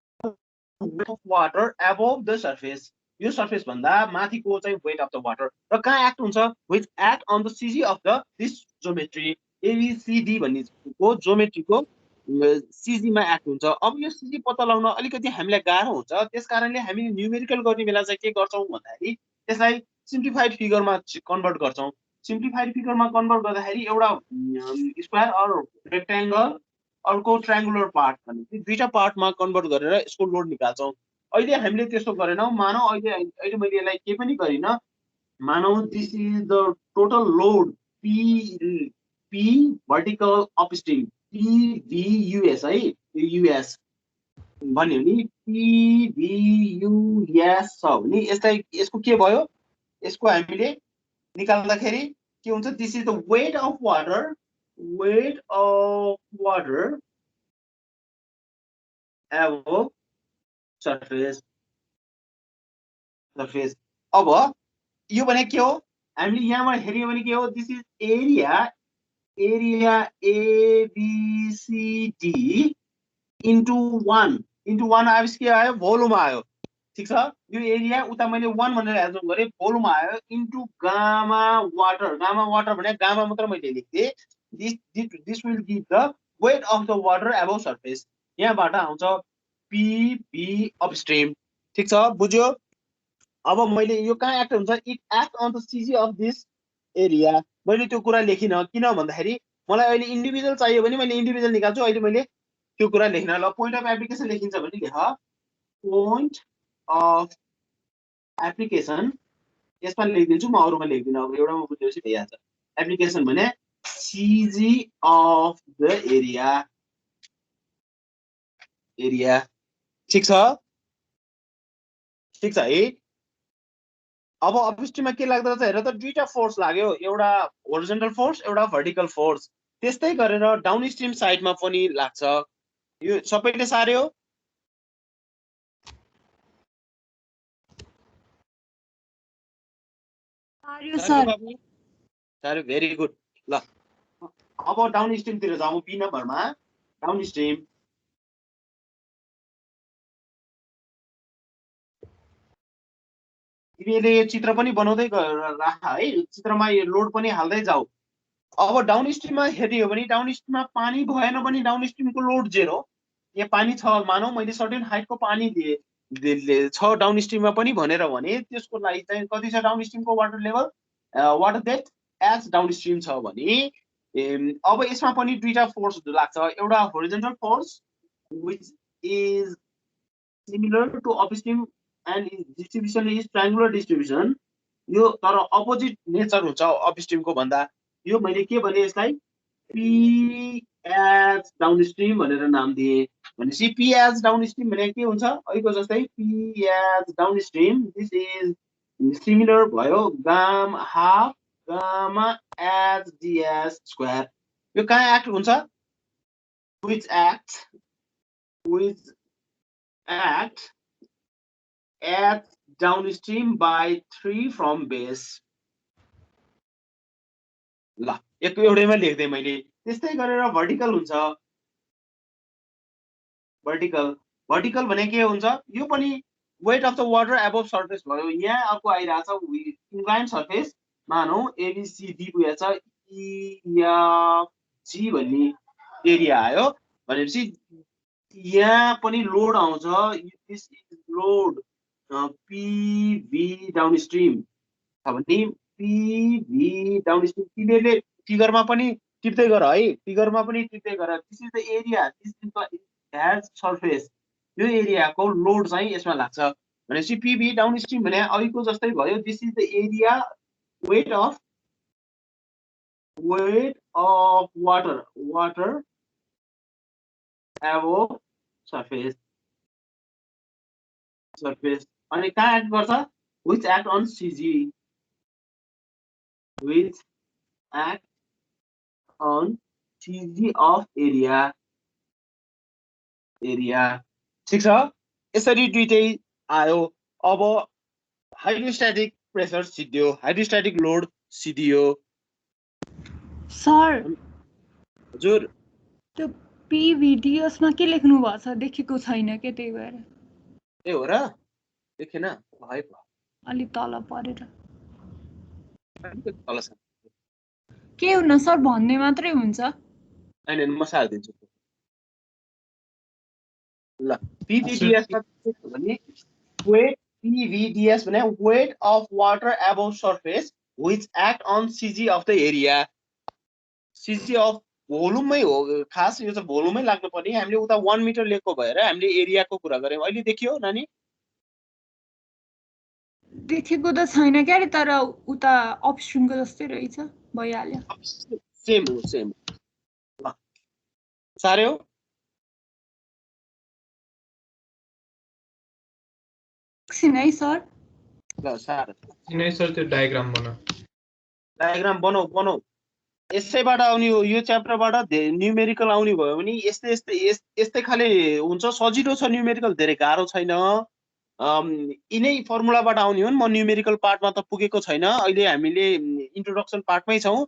weight of water above the surface। यो सर्फेस भन्दा माथिको चाहिँ weight of the water र कहाँ एक्ट हुन्छ which act on the CG of the this geometry। ABCD भन्ने को ज्योमेट्रीको CG मा एक्ट हुन्छ। अब यो CG पत्ता लगाउन अलिकति हामीलाई गाह्रो हुन्छ, त्यसकारणले हामीले न्युमेरिकल गर्ने बेला चाहिँ के गर्छौं भन्दाखेरि त्यसलाई सिम्प्लिफाइड फिगरमा कन्भर्ट गर्छौं। सिम्प्लिफाइड फिगरमा कन्भर्ट गर्दाखेरि एउटा स्क्वायर अर रेक्टेंगल अर्को ट्रायंगुलर पार्ट भने दुईटा पार्टमा कन्भर्ट गरेर यसको लोड निकाल्छौं। अहिले हामीले त्यसो गरेनौं। मानौ अहिले मैले यसलाई के पनि गरिन, मानौ this is the total load P vertical upstream PVUS है, युएस भन्यो नि PVUS छ भने यसको के भयो, यसको हामीले निकाल्दाखेरि के हुन्छ this is the weight of water above surface। अब यो भने के हो, हामीले यहाँबाट हेर्यो भने के हो, this is area ABCD into 1 आएपछि के आयो, भोल्युम आयो। ठीक छ, यो एरिया उता मैले 1 भनेर एज्युम गरे, भोल्युम आयो इन्टु गामा वाटर भने गामा मात्र मैले लेख्थे। This will give the weight of the water above surface। यहाँबाट आउँछ PB upstream। ठीक छ, बुझ्यो। अब मैले यो कहाँ एक्ट हुन्छ, it act on the CG of this area. मैले त्यो कुरा लेखिन, किन भन्दाखेरि मलाई अहिले इन्डिभिजुअल चाहियो भने मैले इन्डिभिजुअल निकाल्छु। अहिले मैले त्यो कुरा लेख्न, ल पोइन्ट अफ एप्लिकेसन लेखिन्छ भने लेख पोइन्ट अफ एप्लिकेसन। यसमा लेखिदिन्छु म, अरूमा लेख्दिन। अब एउटामा बुझेपछि भइहाल्छ। एप्लिकेसन भने CG of the area। ठीक छ है। अब अपस्ट्रिममा के लाग्दो रहेछ हेर त, दुईटा फोर्स लाग्यो, एउटा होरिजोन्टल फोर्स एउटा भर्टिकल फोर्स। त्यस्तै गरेर डाउनस्ट्रिम साइडमा पनि लाग्छ। यो सबैले सार्यो? सार्यो, भेरी गुड। ल अब डाउनस्ट्रिमतिर जाउँ, बी नम्बरमा डाउनस्ट्रिम। तिमीले यो चित्र पनि बनाउँदै राख है, चित्रमा यो लोड पनि हाल्दै जाऊ। अब डाउनस्ट्रिममा हेर्यो भने डाउनस्ट्रिममा पानी भएन भने डाउनस्ट्रिमको लोड 0। यहाँ पानी छ, मानौ मैले सर्टेन हाइटको पानी दिए छ डाउनस्ट्रिममा पनि भनेर भने त्यसको लागि चाहिँ कति छ डाउनस्ट्रिमको water level, water depth as downstream छ भने अब यसमा पनि दुईटा फोर्स लाग्छ। एउटा horizontal force which is similar to upstream and distribution is triangular distribution. यो तर अपोजिट नेचर हुन्छ अपस्ट्रिमको भन्दा। यो मैले के भने यसलाई P एज डाउनस्ट्रिम भनेर नाम दिए भनेपछि P एज डाउनस्ट्रिम भने के हुन्छ, अहिलेको जस्तै P as downstream this is similar भयो gamma half gamma H DS square यो कहाँ एक्ट हुन्छ which act at downstream by 3 from base ल एउटैमा लेख्दै मैले त्यस्तै गरेर भर्टिकल हुन्छ भर्टिकल भने के हुन्छ यो पनि weight of the water above surface भयो यहाँ अर्को आइरहेछ inclined surface मानौ ABCD पुगेछ EFG भन्ने एरिया आयो भनेपछि यहाँ पनि लोड आउँछ दिस इज लोड PV डाउनस्ट्रिम छ भने PV डाउनस्ट्रिम तिमीले फिगरमा पनि टिप्दै गर है फिगरमा पनि टिप्दै गर this is the area this is the has surface यो एरियाको लोड चाहिँ यसमा लाग्छ भनेपछि PV डाउनस्ट्रिम भने अघिको जस्तै भयो this is the area weight of water above surface अनि कहाँ एक्ट गर्छ which act on CG of area ठीक छ यसरी दुईटै आयो अब हाइड्रोस्ट्याटिक प्रेसर सिद्धियो हाइड्रोस्ट्याटिक लोड सिद्धियो सर हजुर त्यो PVDS मा के लेख्नु भएको छ देखेको छैन के त्यही भएर ए हो र देखेन है अलि तल परेर तल छ के हुन सर भन्ने मात्रै हुन्छ हैन म सार्दिन्छु ल PVDS भने PVDS भने weight of water above surface which act on CG of the area CG of भोल्युममै हो खास यो चाहिँ भोल्युममै लाग्नु पर्ने हामीले उता 1 मिटर लेखको भएर हामीले एरियाको कुरा गर्यौं अहिले देखियो नानी देखेको त छैन के अरे तर उता अपस्ट्रिमको जस्तै रहेछ भइहाल्यो सेम हो ल सार्यो एकछिन है सर ल सार नै सर त्यो डायग्राम बनाऊ यसैबाट आउने हो यो च्याप्टरबाट न्यूमेरिकल आउने भयो भने यस्तै खाले हुन्छ सजिलो छ न्यूमेरिकल धेरै गाह्रो छैन यिनै फर्मुलाबाट आउने हो नि म न्यूमेरिकल पार्टमा त पुगेको छैन अहिले हामीले इन्ट्रोडक्सन पार्टमै छौं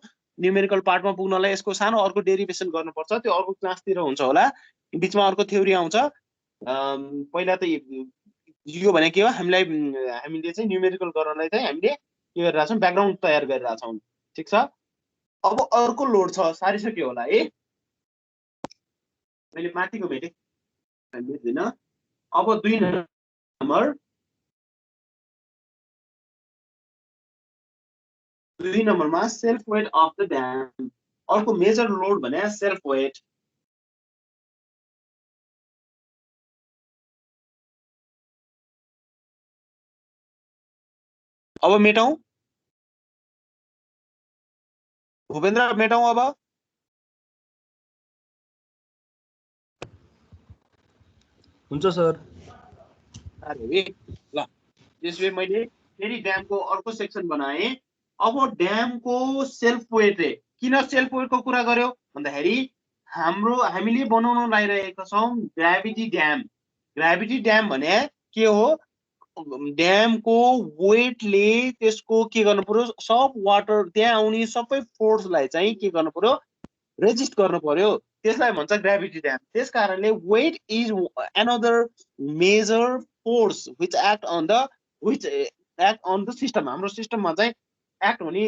न्यूमेरिकल पार्टमा पुग्नलाई यसको सानो अर्को डेरिभेसन गर्नुपर्छ त्यो अर्को क्लासतिर हुन्छ होला बीचमा अर्को थ्योरी आउँछ पहिला त यो भने के हो हामीले चाहिँ न्यूमेरिकल गर्नलाई चाहिँ हामीले के गरिरहेका छौं ब्याकग्राउन्ड तयार गरिरहेका छौं ठीक छ अब अर्को लोड छ सारिसक्यो होला है मैले माथिको भेटे भेट्दिन अब 2 नम्बरमा self weight of the dam अर्को मेजर लोड भने सेल्फ वेट अब मेटाऊ भूपेन्द्र मेटाऊ अब हुन्छ सर ल त्यसले मैले फेरि ड्यामको अर्को सेक्सन बनाए अब ड्यामको सेल्फ वेट किन सेल्फ वेटको कुरा गर्यो भन्दाखेरि हामीले बनाउन लागिरहेका छौं ग्राभिटी ड्याम भने के हो ड्यामको वेटले त्यसको के गर्नु पर्यो सब वाटर त्यहाँ आउने सबै फोर्सलाई चाहिँ के गर्नु पर्यो रेजिस्ट गर्नु पर्यो त्यसलाई भन्छ ग्राभिटी ड्याम त्यसकारणले weight is another major force which act on the system हाम्रो सिस्टममा चाहिँ एक्ट हुने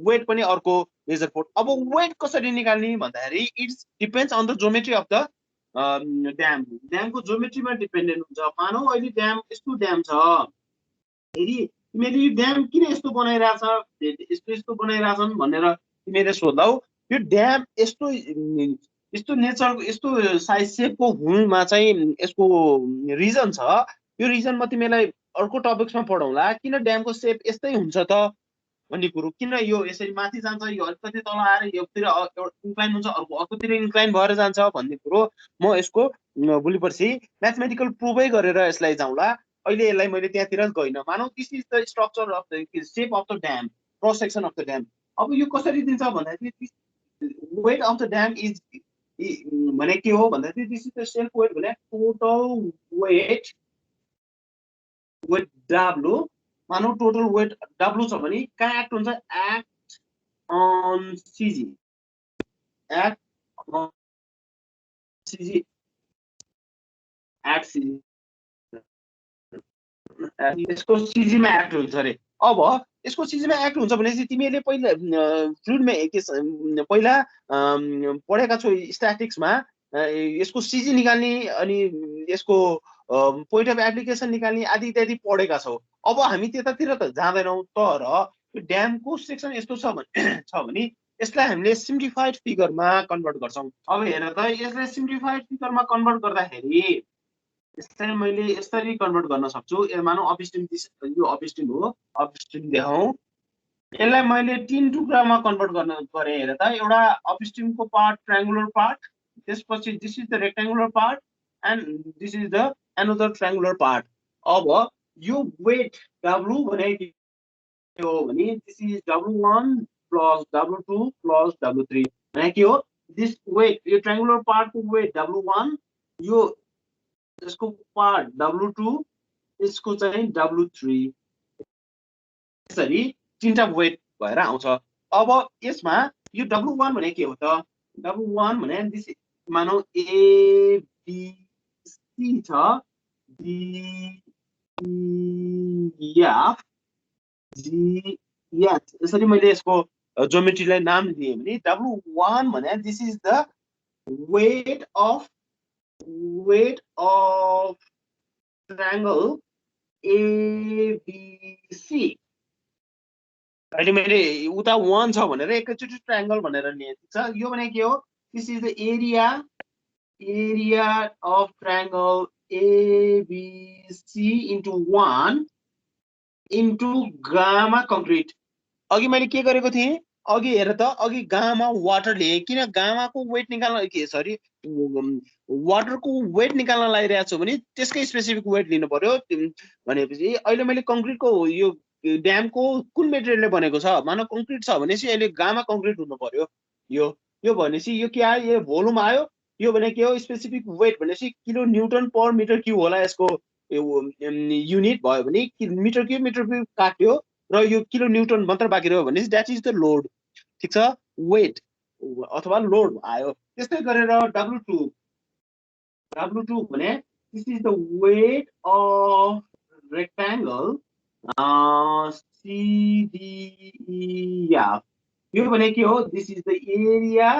वेट पनि अर्को मेजर फोर्स अब वेट कसरी निकाल्ने भन्दाखेरि it's depends on the geometry of the ड्यामको ज्योमेट्रीमा डिपेन्डेन्ट हुन्छ मानौ अहिले ड्याम यस्तो ड्याम छ यदि तिमीले यो ड्याम किन यस्तो बनाइरहेछ बनाइरहेछन् भनेर तिमीले सोध्छौ यो ड्याम यस्तो नेचर यस्तो साइज सेपको हुनुमा चाहिँ यसको रिजन छ यो रिजन म तिमीलाई अर्को टपिक्समा पढाउँला किन ड्यामको सेप यस्तै हुन्छ त भन्ने कुरो किन यो यसरी माथि जान्छ यो अलिकति तल आएर योतिर इन्क्लाइन हुन्छ अर्कोतिर इन्क्लाइन भएर जान्छ भन्ने कुरो म यसको भोलि पर्सि म्याथमेटिकल प्रुभै गरेर यसलाई जाउँला अहिले यसलाई मैले त्यहाँतिर गइन मानौ this is the structure of the shape of the dam cross section of the dam अब यो कसरी दिन्छ भन्दाखेरि weight of the dam is भने के हो भन्दाखेरि this is the self weight भने टोटल वेट W मानौ टोटल वेट W छ भने कहाँ एक्ट हुन्छ act on CG act on CG act CG यसको CG मा एक्ट हुन्छ रे अब यसको CG मा एक्ट हुन्छ भनेपछि तिमीले पहिला फ्लुइडमा पहिला पढेका छौ स्ट्याटिक्स मा यसको CG निकाल्ने अनि यसको पोइन्ट अफ एप्लिकेसन निकाल्ने आदि इत्यादि पढेका छौ अब हामी त्यतातिर त जाँदैनौ तर ड्यामको सेक्सन यस्तो छ भने यसलाई हामीले सिम्प्लिफाइड फिगरमा कन्भर्ट गर्छौं अब हेर त यसलाई सिम्प्लिफाइड फिगरमा कन्भर्ट गर्दाखेरि यसलाई मैले यसरी कन्भर्ट गर्न सक्छु मानौ अपस्ट्रिम यो अपस्ट्रिम हो अपस्ट्रिम देखाउँ यसलाई मैले तीन टुक्रामा कन्भर्ट गरे हेर त एउटा अपस्ट्रिमको पार्ट ट्रायंगुलर पार्ट त्यसपछि this is the rectangular part and this is the another triangular part अब यो वेट W भने के हो भने this is W1 plus W2 plus W3 भने के हो दिस वेट यो ट्रायंगुलर पार्ट को वेट W1 यो यसको पार्ट W2 यसको चाहिँ W3 यसरी तीनटा वेट भएर आउँछ अब यसमा यो W1 भने के हो त W1 भने दिस मानौ A B C छ D E F G H यसरी मैले यसको ज्योमेट्रीलाई नाम दिए भने W1 भने this is the weight of triangle ABC अहिले मैले उता 1 छ भनेर एकैचोटी ट्रायंगल भनेर लिए छ यो भने के हो this is the area of triangle ABC into 1 into gamma concrete अघि मैले के गरेको थिएँ अघि हेर त अघि गामा वाटर लिए किन गामाको वेट निकाल्न के सरी वाटरको वेट निकाल्न लागिरहेको छु भने त्यसकै स्पेसिफिक वेट लिनु पर्यो भनेपछि अहिले मैले कंक्रीटको यो ड्यामको कुन मेटेरियलले बनेको छ मानव कंक्रीट छ भनेपछि अहिले गामा कंक्रीट हुनु पर्यो यो भनेपछि यो के आयो यो भोल्युम आयो यो भने के हो स्पेसिफिक वेट भनेपछि kilo newton per metre cube होला यसको युनिट भयो भने मिटर क्यूब काट्यो र यो किलो न्यूटन मात्र बाँकी रह्यो भने दैट इज द लोड ठीक छ वेट अथवा लोड आयो त्यस्तै गरेर W2 भने this is the weight of rectangle CDEF यो भने के हो this is the area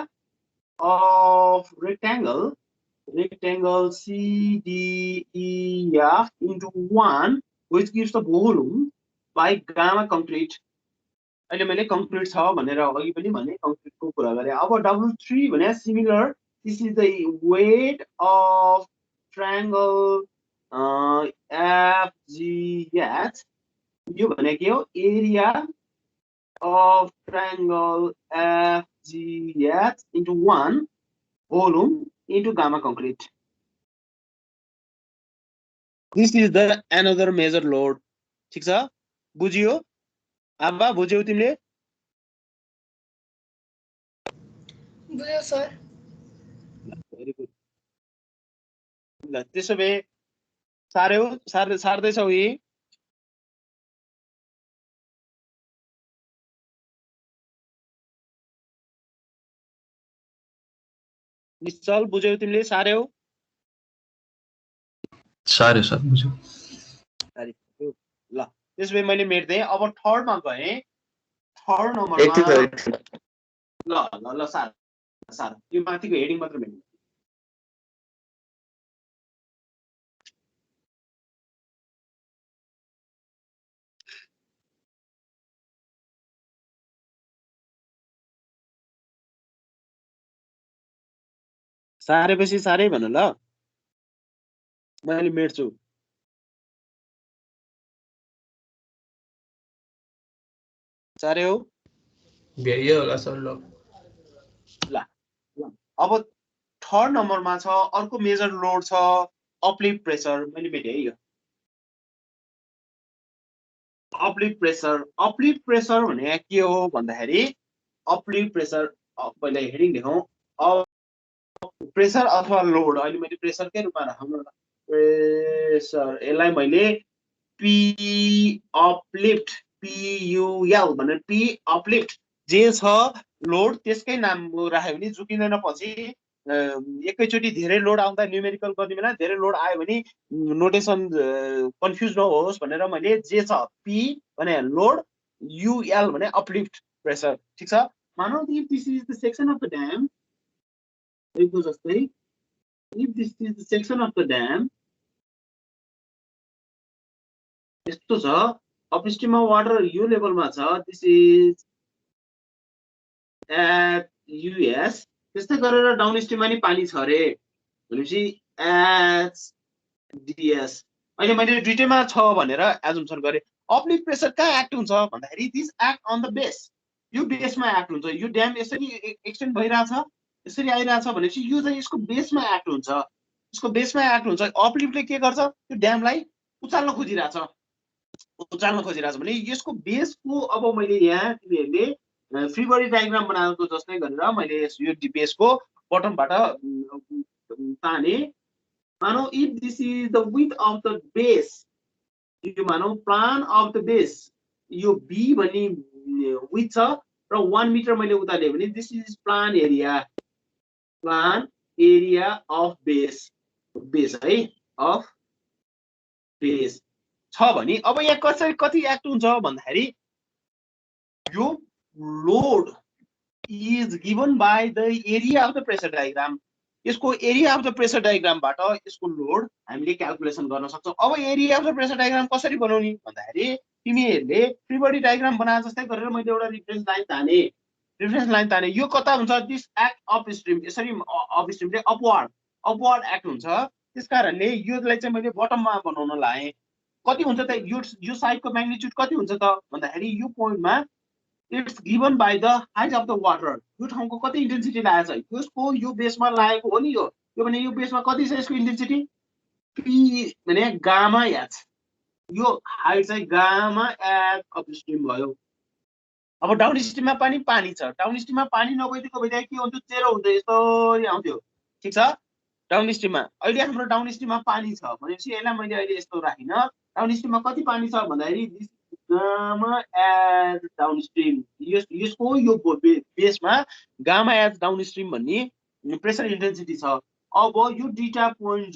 of rectangle CDEF into 1 which gives the volume by gamma concrete अहिले मैले कंक्रीट छ भनेर अघि पनि भने कंक्रीटको कुरा गरे अब W3 भने similar this is the weight of triangle FGH यो भने के हो area of triangle FGH into 1 volume into gamma concrete this is the another major load ठीक छ बुझियो आबा बुझ्यौ तिमीले बुझ्यो सर भेरी गुड ल त्यसो भए सार्दै छौ यी निश्चल बुझ्यौ तिमीले सार्यौ सारे सर बुझ्यो ल त्यसो भए मैले मेट्दै अब थर्डमा गए थर्ड नम्बरमा ल सार यो माथिको हेडिङ मात्र मेट्नु सारेपछि सारै भन ल मैले मेट्छु सारे हो भ्याइयो होला सर ल अब थर्ड नम्बरमा छ अर्को मेजर लोड छ अपलिफ्ट प्रेसर मैले मेटे है यो अपलिफ्ट प्रेसर भने के हो भन्दाखेरि अपलिफ्ट प्रेसर पहिला हेडिङ लेखौँ प्रेसर अथवा लोड अहिले मैले प्रेसरकै रूपमा राख्नु प्रेसर यसलाई मैले पी अपलिफ्ट PUL भनेर पी अपलिफ्ट जे छ लोड त्यसकै नाम राख्यो भने झुकिँदैन पछि एकैचोटि धेरै लोड आउँदा न्युमेरिकल गर्ने बेला धेरै लोड आयो भने नोटेसन कन्फ्युज नहोस् भनेर मैले जे छ पी भने लोड UL भने अपलिफ्ट प्रेसर ठीक छ मानौ if this is the section of the dam यो जस्तै if this is the section of the dam यस्तो छ अपस्ट्रीममा वाटर यो लेभलमा छ दिस इज एट US त्यस्तै गरेर डाउनस्ट्रीममा नि पानी छ रे भनेपछि एच DS अहिले मैले दुईटैमा छ भनेर एजम्पसन गरे अपलिफ्ट प्रेसर कहाँ एक्ट हुन्छ भन्दाखेरि this act on the base यो बेसमा एक्ट हुन्छ यो ड्याम यसरी एक्सटेन्ड भइराछ यसरी आइराछ भनेपछि यो चाहिँ यसको बेसमा एक्ट हुन्छ यसको बेसमा एक्ट हुन्छ अपलिफ्टले के गर्छ त्यो ड्यामलाई उचाल्न खोजिराछ भने यसको बेसको अब मैले यहाँ तिमीहरूले फ्री बडी डायग्राम बनाएको जस्तै गरेर मैले यो बेसको बटमबाट ताने मानौ if this is the width of the base यो मानौ प्लान अफ द बेस यो बी भन्ने विड्थ छ र 1 मिटर मैले उता लिएँ भने this is plan area of base है अफ बेस छ भने अब यहाँ कसरी कति एक्ट हुन्छ भन्दाखेरि यो load is given by the area of the pressure diagram यसको एरिया अफ द प्रेसर डायग्रामबाट यसको लोड हामीले क्याल्कुलेसन गर्न सक्छौं अब area of the pressure diagram कसरी बनाउने भन्दाखेरि तिमीहरूले फ्री बडी डायग्राम बनाए जस्तै गरेर मैले एउटा रेफरेन्स लाइन ताने यो कता हुन्छ दिस एक्ट अपस्ट्रीम यसरी अपस्ट्रीमले अपवर्ड एक्ट हुन्छ त्यसकारणले योलाई चाहिँ मैले बटममा बनाउन लाए कति हुन्छ त यो साइडको म्याग्निट्युड कति हुन्छ त भन्दाखेरि यो पोइन्टमा it's given by the height of the water यो ठाउँको कति इन्टेन्सिटी लागेको छ यसको यो बेसमा लागेको हो नि यो भने यो बेसमा कति छ यसको इन्टेन्सिटी पी भने गामा एच यो हाइट चाहिँ गामा एच अपस्ट्रीम भयो अब डाउनस्ट्रीममा पानी छ डाउनस्ट्रीममा पानी नभइदिएको भइदिए के हुन्थ्यो चेरो हुन्थ्यो यस्तो आउँथ्यो ठीक छ डाउनस्ट्रीममा अहिले हाम्रो डाउनस्ट्रीममा पानी छ भनेपछि यसलाई मैले अहिले यस्तो राखिन डाउनस्ट्रीममा कति पानी छ भन्दाखेरि दिस गामा एच डाउनस्ट्रीम यसको यो बेसमा गामा एच डाउनस्ट्रीम भन्ने प्रेसर इन्टेन्सिटी छ अब यो दुईटा पोइन्ट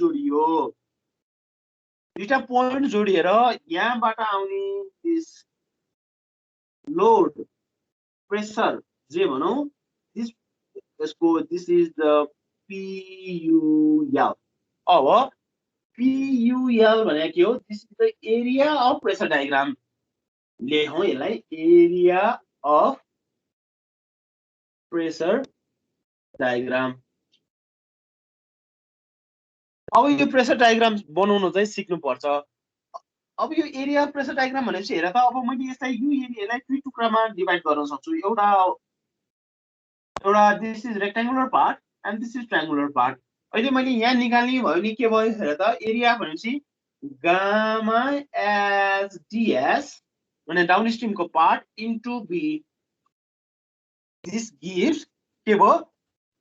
जोडिएर यहाँबाट आउने दिस लोड प्रेसर जे भनौं दिस इज द PUL अब PUL भने के हो this is the area of pressure diagram लेखौं यसलाई एरिया अफ प्रेसर डायग्राम अब यो प्रेसर डायग्राम बनाउन चाहिँ सिक्नु पर्छ अब यो एरिया प्रेसर डायग्राम भनेपछि हेर त अब मैले यसलाई यो एरियालाई दुई टुक्रामा डिभाइड गर्न सक्छु एउटा this is rectangular part and this is triangular part अहिले मैले यहाँ निकाल्ने भयो नि के भयो हेर त एरिया भनेपछि गामा एच DS भने डाउनस्ट्रीम को part into B this gives के भयो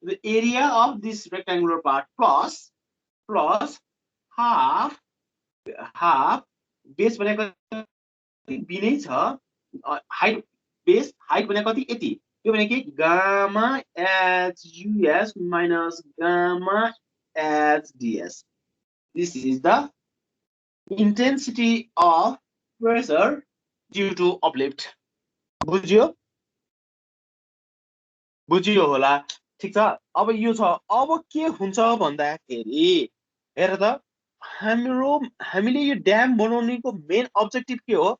the area of this rectangular part plus half base भनेको बी नै छ हाइट बेस हाइट भनेको कति यति त्यो भने के gamma H US minus gamma H DS this is the intensity of pressure due to uplift बुझियो होला ठीक छ अब यो छ अब के हुन्छ भन्दाखेरि हेर त हामीले यो ड्याम बनाउनेको मेन अब्जेक्टिभ के हो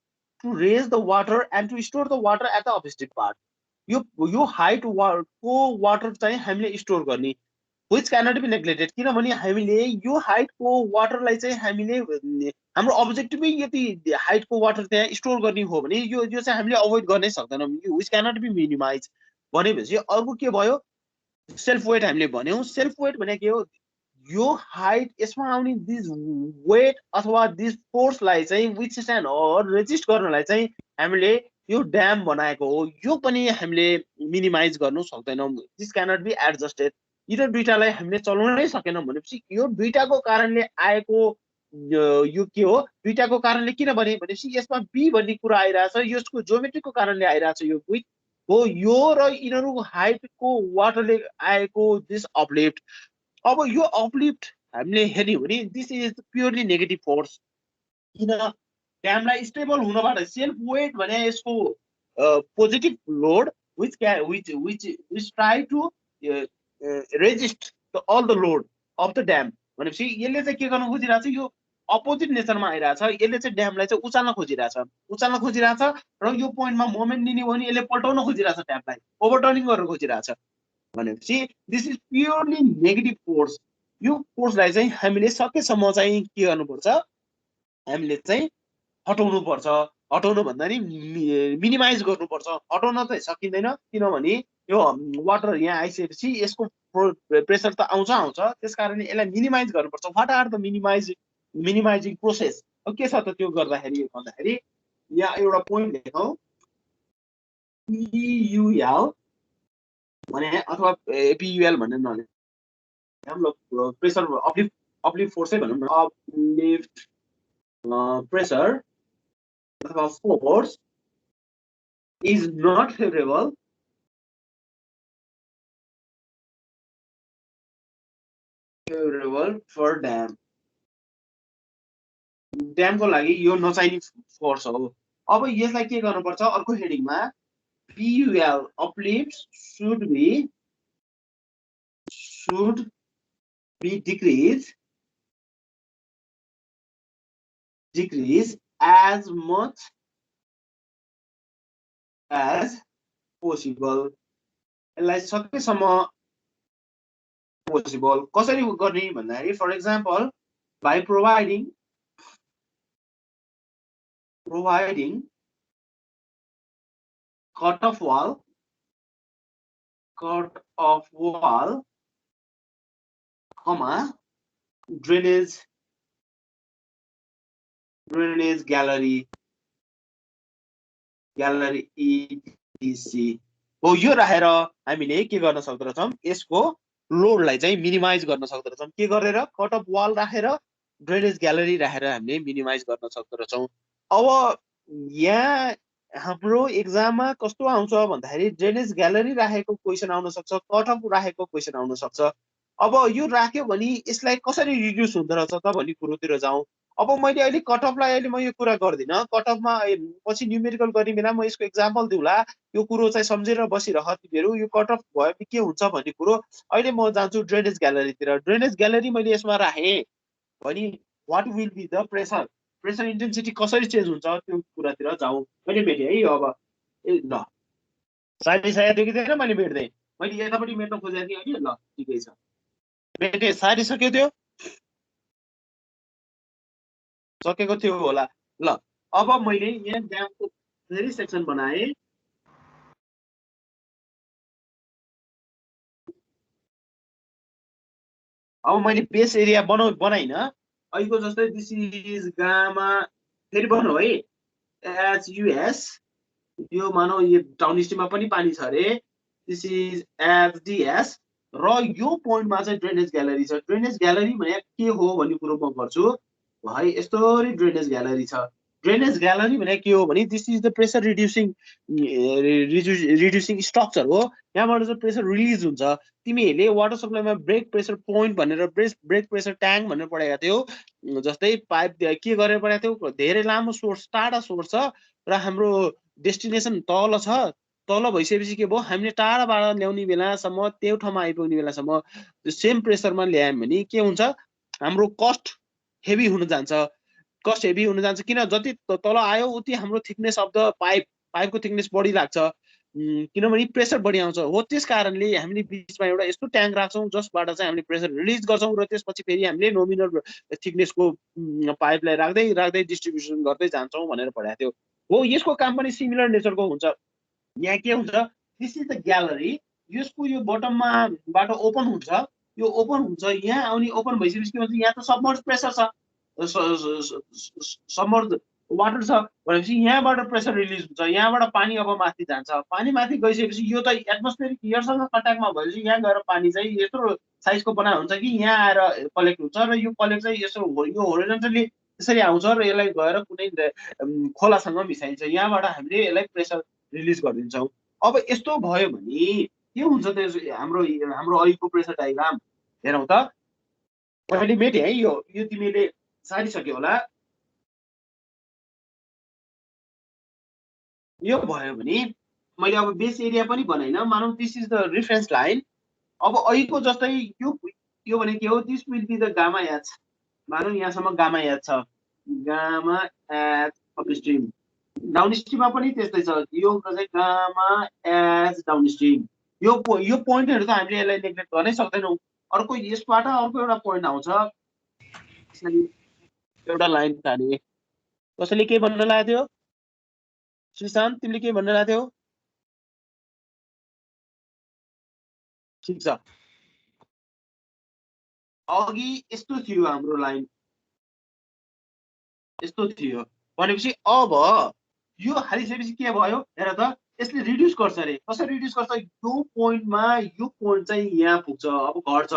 to raise the water and to store the water at the upstream part यो हाइट को वाटर चाहिँ हामीले स्टोर गर्ने व्हिच क्यानट बी नेग्लेक्टेड किनभने हामीले यो हाइट को वाटरलाई चाहिँ हामीले हाम्रो अब्जेक्टिभै यति हाइट को वाटर त्यहाँ स्टोर गर्ने हो भने यो चाहिँ हामीले अभोइड गर्नै सक्दैनौँ यो व्हिच क्यानट बी मिनिमाइज भनेपछि अर्को के भयो सेल्फ वेट हामीले भन्यौं सेल्फ वेट भने के हो यो हाइट यसमा आउने दिस वेट अथवा दिस फोर्सलाई चाहिँ विच स्ट्यान्ड रेजिस्ट गर्नलाई चाहिँ हामीले यो ड्याम बनाएको हो, यो पनि हामीले मिनिमाइज गर्नु सक्दैनौँ। This cannot be adjusted. यिनीहरू दुईटालाई हामीले चलाउनै सकेनौँ भनेपछि यो दुईटाको कारणले आएको यो के हो, दुईटाको कारणले किन बने भनेपछि यसमा बी भन्ने कुरा आइरहेछ, यसको ज्योमेट्रीको कारणले आइरहेछ यो विथ हो, यो र यिनीहरू हाइटको वाटरले आएको दिस अपलिफ्ट। अब यो अपलिफ्ट हामीले हेर्यौँ भने this is purely negative force. किन ड्यामलाई स्टेबल हुनबाट सेल्फ वेट भने यसको positive load which try to resist all the load of the dam भनेपछि यसले चाहिँ के गर्न खोजिरहेछ, यो अपोजिट नेचरमा आइरहेछ। यसले चाहिँ ड्यामलाई चाहिँ उचाल्न खोजिरहेछ र यो पोइन्टमा मोमेन्ट लिने हो भने यसले पल्टाउन खोजिरहेछ, ड्यामलाई ओभरटर्निङ गर्न खोजिरहेछ भनेपछि this is purely negative force. यो फोर्सलाई चाहिँ हामीले सकेसम्म चाहिँ के गर्नुपर्छ, हामीले चाहिँ हटाउनुपर्छ। हटाउनु भन्दा नि मिनिमाइज गर्नुपर्छ। हटाउन चाहिँ सकिँदैन, किनभने यो वाटर यहाँ आइसकेपछि यसको प्रेसर त आउँछ, त्यस कारणले यसलाई मिनिमाइज गर्नुपर्छ। What are the minimizing process? के छ त त्यो गर्दाखेरि भन्दाखेरि यहाँ एउटा पोइन्ट लेखौँ, PUL भने अथवा PUL भन्ने नलेखौँ, प्रेसर अपलिफ्ट फोर्सै भनौँ न, अपलिफ्ट प्रेसर अथवा force is not favourable for dam. ड्यामको लागि यो नचाहिने फोर्स हो। अब यसलाई के गर्नुपर्छ, अर्को हेडिङमा PUL uplift should be decreased as much as possible। यसलाई सकेसम्म पोसिबल कसरी गर्ने भन्दाखेरि for example by providing cut off wall, comma, drainage gallery etc हो। यो राखेर हामीले के गर्न सक्दो रहेछौँ, यसको लोडलाई चाहिँ मिनिमाइज गर्न सक्दो रहेछौँ। के गरेर, कट अफ वाल राखेर ड्रेनेज ग्यालरी राखेर हामीले मिनिमाइज गर्न सक्दो रहेछौँ। अब यहाँ हाम्रो एक्जाममा कस्तो आउँछ भन्दाखेरि ड्रेनेज ग्यालरी राखेको क्वेसन आउन सक्छ, कट अफ राखेको क्वेसन आउन सक्छ। अब यो राख्यो भने यसलाई कसरी रिड्युस हुँदो रहेछ त भन्ने कुरोतिर जाउँ। अब मैले अहिले कट अफलाई अहिले म यो कुरा गर्दिनँ, कट अफमा पछि न्युमेरिकल गर्ने बेला म यसको एक्जाम्पल दिउँला, यो कुरो चाहिँ सम्झेर बसिरह तिमीहरू। यो कट अफ भयो के हुन्छ भन्ने कुरो अहिले म जान्छु ड्रेनेज ग्यालरीतिर। ड्रेनेज ग्यालरी मैले यसमा राखेँ भने what will be the pressure intensity कसरी चेन्ज हुन्छ त्यो कुरातिर जाउँ। मैले भेटेँ है। अब ल सारी देखिँदैन, मैले भेट्दै मैले यतापट्टि मेट्न खोजेको थिएँ होइन। ल ठिकै छ, भेटेँ, सारिसक्यो, त्यो सकेको थियो होला। ल अब मैले यहाँ ड्यामको फेरि सेक्सन बनाएँ। अब मैले बेस एरिया बनाइन अहिलेको जस्तै दिस इज गामा, फेरि बनाऊ है, HUS, यो मानौ यो टाउन स्ट्रिममा पनि पानी छ अरे, दिस इज HDS र यो पोइन्टमा चाहिँ ड्रेनेज ग्यालरी छ। ड्रेनेज ग्यालरी भने के हो भन्ने कुरो म गर्छु है। यस्तोरी ड्रेनेज ग्यालरी छ। ड्रेनेज ग्यालरी भने के हो भने this is the pressure reducing structure हो। यहाँबाट चाहिँ प्रेसर रिलिज हुन्छ। तिमीहरूले वाटर सप्लाईमा ब्रेक प्रेसर पोइन्ट भनेर ब्रेक प्रेसर ट्याङ्क भनेर पढेका थियौ। जस्तै पाइप के गरेर पढेका थियौ, धेरै लामो सोर्स, टाढा सोर्स छ र हाम्रो डेस्टिनेसन तल छ। तल भइसकेपछि के भयो, हामीले टाढाबाट ल्याउने बेलासम्म त्यो ठाउँमा आइपुग्ने बेलासम्म सेम प्रेसरमा ल्यायौँ भने के हुन्छ, हाम्रो कस्ट हेभी हुन जान्छ। किन जति तल आयो उति हाम्रो थिकनेस अफ द पाइपको थिकनेस बढी लाग्छ, किनभने प्रेसर बढी आउँछ हो। त्यस कारणले हामीले बिचमा एउटा यस्तो ट्याङ्क राख्छौँ जसबाट चाहिँ हामीले प्रेसर रिलिज गर्छौँ र त्यसपछि फेरि हामीले नोमिनल थिकनेसको पाइपलाई राख्दै डिस्ट्रिब्युसन गर्दै जान्छौँ भनेर पढाएको थियो हो। यसको काम पनि सिमिलर नेचरको हुन्छ। यहाँ के हुन्छ, दिस इज द ग्यालरी, यसको यो बटममा बाटो ओपन हुन्छ यो ओपन हुन्छ, यहाँ आउने ओपन भइसकेपछि के भन्छ, यहाँ त सबमर्ज प्रेसर छ, सबमर्ज वाटर छ भनेपछि यहाँबाट प्रेसर रिलिज हुन्छ, यहाँबाट पानी अब माथि जान्छ, पानी माथि गइसकेपछि यो त एटमोस्फेरिक एयरसँग कन्ट्याक्टमा भएपछि यहाँ गएर पानी चाहिँ यत्रो साइजको बना हुन्छ कि यहाँ आएर कलेक्ट हुन्छ र यो कलेक्ट चाहिँ यसो यो होरिजोन्टली त्यसरी आउँछ र यसलाई गएर कुनै खोलासँग मिसाइन्छ, यहाँबाट हामीले यसलाई प्रेसर रिलिज गरिदिन्छौँ। अब यस्तो भयो भने के हुन्छ त्यो हाम्रो अहिलेको प्रेसर डायग्राम हेरौँ त। मैले मेटेँ है, यो तिमीले सारिसक्यो होला। यो भयो भने मैले अब बेस एरिया पनि बनाइन, मानौँ this is the reference line. अब अहिलेको जस्तै यो भने के हो, this will be the gamma h, मानौँ यहाँसम्म गामा एच छ, गामा एच अपस्ट्रिम। डाउनस्ट्रिममा पनि त्यस्तै छ, यो चाहिँ गामा एच डाउनस्ट्रिम। यो पोइन्टहरू त हामीले यसलाई नेग्लेक्ट गर्नै सक्दैनौँ। अर्को यसबाट अर्को एउटा पोइन्ट आउँछ, एउटा लाइन ताने। कसैले के भन्न लागेको थियो श्रीशान्त, तिमीले के भन्न लागेको थियौ? ठिक छ, अघि यस्तो थियो हाम्रो लाइन, यस्तो थियो भनेपछि अब यो हालिसकेपछि के भयो हेर त, यसले रिड्युस गर्छ अरे। कसरी रिड्युस गर्छ, यो पोइन्टमा यो पोइन्ट चाहिँ यहाँ पुग्छ, अब घट्छ,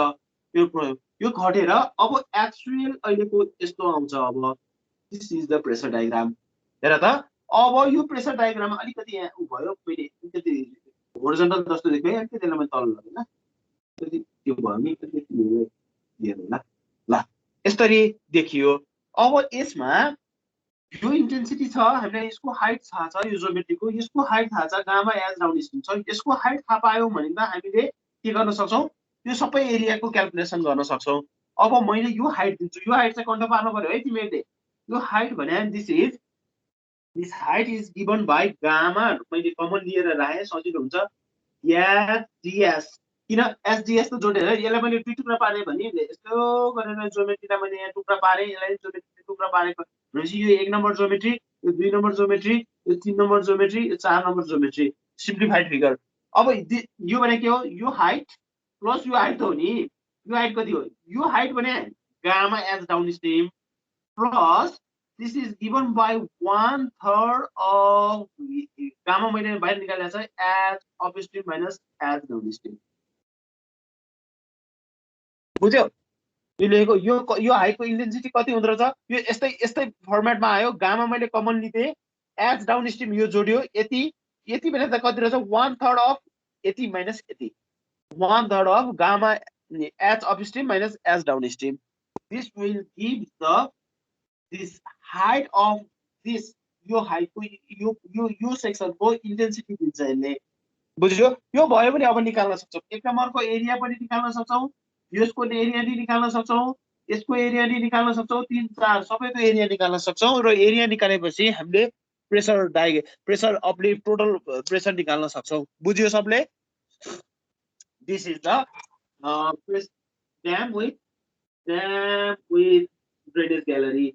यो घटेर अब एक्चुअल अहिलेको यस्तो आउँछ। अब this is the pressure diagram. हेर त, अब यो प्रेसर डायग्राम अलिकति यहाँ भयो, मैले अलिकति होरिजोन्टल जस्तो देखेँ, अलिकति त्यसलाई मैले तल लगेँ, त्यो भयो नि, हेर्नु ल, यसरी देखियो। अब यसमा यो इन्टेन्सिटी छ, हामीलाई यसको हाइट थाहा छ, यो ज्योमेट्रीको यसको हाइट थाहा छ, गामा एच डाउनस्ट्रिम छ। यसको हाइट थाहा पायौँ भने त हामीले के गर्न सक्छौँ, यो सबै एरियाको क्याल्कुलेसन गर्न सक्छौँ। अब मैले यो हाइट दिन्छु, यो हाइट चाहिँ कन्ट्रोल पार्नु पर्यो है तिमीहरूले। यो हाइट भने this height is given by gamma, मैले कमन लिएर राखेँ सजिलो हुन्छ, एचडिएस। किन एसडिएस त जोडेर यसलाई मैले दुई टुक्रा पारेँ भने यस्तो गरेर ज्योमेट्रीलाई मैले यहाँ टुक्रा पारेँ, यसलाई ज्योमेट्री टुक्रा पारेको भनेपछि यो 1 नम्बर ज्योमेट्री, यो 2 नम्बर ज्योमेट्री, यो 3 नम्बर ज्योमेट्री, यो 4 नम्बर ज्योमेट्री, सिम्प्लिफाइड फिगर। अब यो भने के हो, यो हाइट प्लस यो हाइट हो नि, यो हाइट कति हो, यो हाइट भने gamma H downstream plus this is given by 1/3 of gamma, मैले बाहिर निकालेको छ, H upstream minus H downstream. बुझ्यो यो लेखेको, यो हाइटको इन्टेन्सिटी कति हुँदो रहेछ, यो यस्तै फर्मेटमा आयो। गामा मैले कमन लिँदै, एच डाउनस्ट्रिम यो जोड्यो, यति भने त कति रहेछ, 1/3 अफ यति माइनस यति, 1/3 of gamma H upstream minus H downstream. This will give this height of this, यो हाइटको यो सेक्सनको इन्टेन्सिटी दिन्छ यसले। बुझ्यो? यो भयो भने अब निकाल्न सक्छौँ, 1 नम्बरको एरिया पनि निकाल्न सक्छौँ, यसको एरिया नि निकाल्न सक्छौँ, यसको एरिया नि निकाल्न सक्छौँ, 3, 4 सबैको एरिया निकाल्न सक्छौँ। र एरिया निकालेपछि हामीले प्रेसर अपलिफ्ट टोटल प्रेसर निकाल्न सक्छौँ। बुझ्यो सबले? This is the dam with drainage gallery.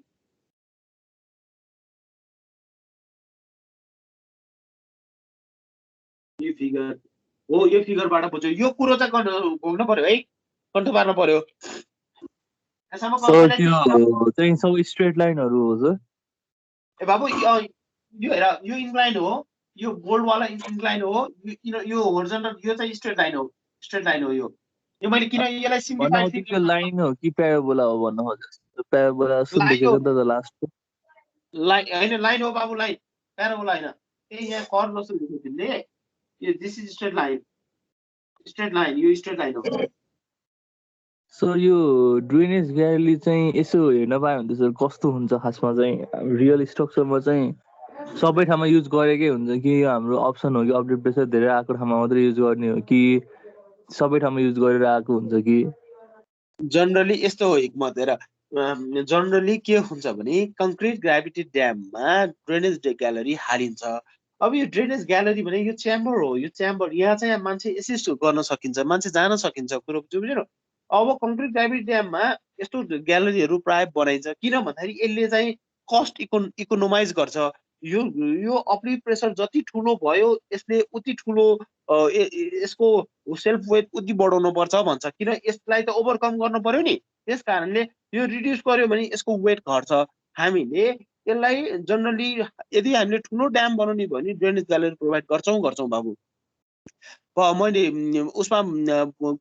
यो फिगर हो, यो फिगरबाट बुझ्यो। यो कुरो चाहिँ घुम्नु पर्यो है, कन्ट्रोल पार्नु पर्यो। चाहिँ सब स्ट्रेट लाइनहरु हो सर? ए बाबु यो हेर, यो इन्क्लाइन हो, यो बोल्ड वाला इन्क्लाइन हो, यो होरिजोन्टल, यो चाहिँ स्ट्रेट लाइन हो, स्ट्रेट लाइन हो। यो मैले किन यसलाई सिम्प्लिफाइड यो लाइन हो कि प्याराबोला हो भन्न खोजेको? प्याराबोला जस्तो देखेको नि त लास्ट लाइन हैन, लाइन हो बाबु, लाइन, प्याराबोला हैन। ए यहाँ कर्व जस्तो देख्यो तिमीले, यो this is straight line, straight line, यो स्ट्रेट लाइन हो। सर यो ड्रेनेज ग्यालरी चाहिँ यसो हेर्न पायो भने त सर कस्तो हुन्छ खासमा चाहिँ? रियल स्ट्रक्चरमा चाहिँ सबै ठाउँमा युज गरेकै हुन्छ कि हाम्रो अप्सन हो कि अपडेट प्रेसर धेरै आएको ठाउँमा मात्रै युज गर्ने हो कि सबै ठाउँमा युज गरेर आएको हुन्छ कि? जनरली यस्तो हो हिक्मत, हेर जनरली के हुन्छ भने कङ्क्रिट ग्राभिटी ड्याममा ड्रेनेज ग्यालरी हालिन्छ। अब यो ड्रेनेज ग्यालरी भने यो च्याम्बर हो, यो च्याम्बर यहाँ चाहिँ मान्छे एसिस्ट गर्न सकिन्छ, मान्छे जान सकिन्छ, कुरो बुझ्यो? अब कङ्क्रिट ग्राभिटी ड्याममा यस्तो ग्यालरीहरू प्राय बनाइन्छ किन भन्दाखेरि यसले चाहिँ कस्ट इकोनोमाइज गर्छ। यो अपलिफ्ट प्रेसर जति ठुलो भयो यसले उति ठुलो यसको सेल्फ वेट उति बढाउनु पर्छ भन्छ, किन यसलाई त ओभरकम गर्नु पर्यो नि। त्यस कारणले यो रिड्युस गर्यो भने यसको वेट घट्छ। हामीले यसलाई जनरली यदि हामीले ठुलो ड्याम बनाउने भयो भने ड्रेनेज ग्यालरी प्रोभाइड गर्छौँ बाबु। मैले उसमा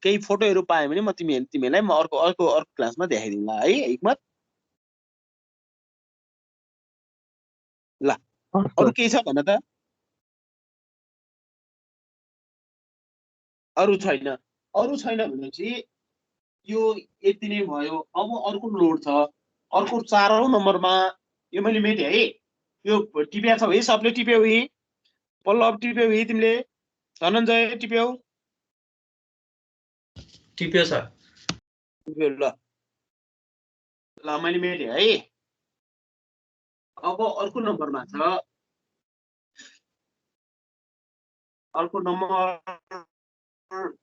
केही फोटोहरू पाएँ भने म तिमीहरूलाई म अर्को क्लासमा देखाइदिउँला है हिक्मत। ल अरू केही छ भन त? अरू छैन भनेपछि यो यति नै भयो। अब अर्को लोड छ, अर्को 4औं नम्बरमा। यो मैले मेटेँ है, यो टिप्या छौ है, सबले टिप्यौ है, पल्लव टिप्यौ है, तिमीले धनञ्जय टिप्यौ? टिप्यो सर। ल मैले मेटेँ है। अब अर्को नम्बरमा छ, अर्को नम्बर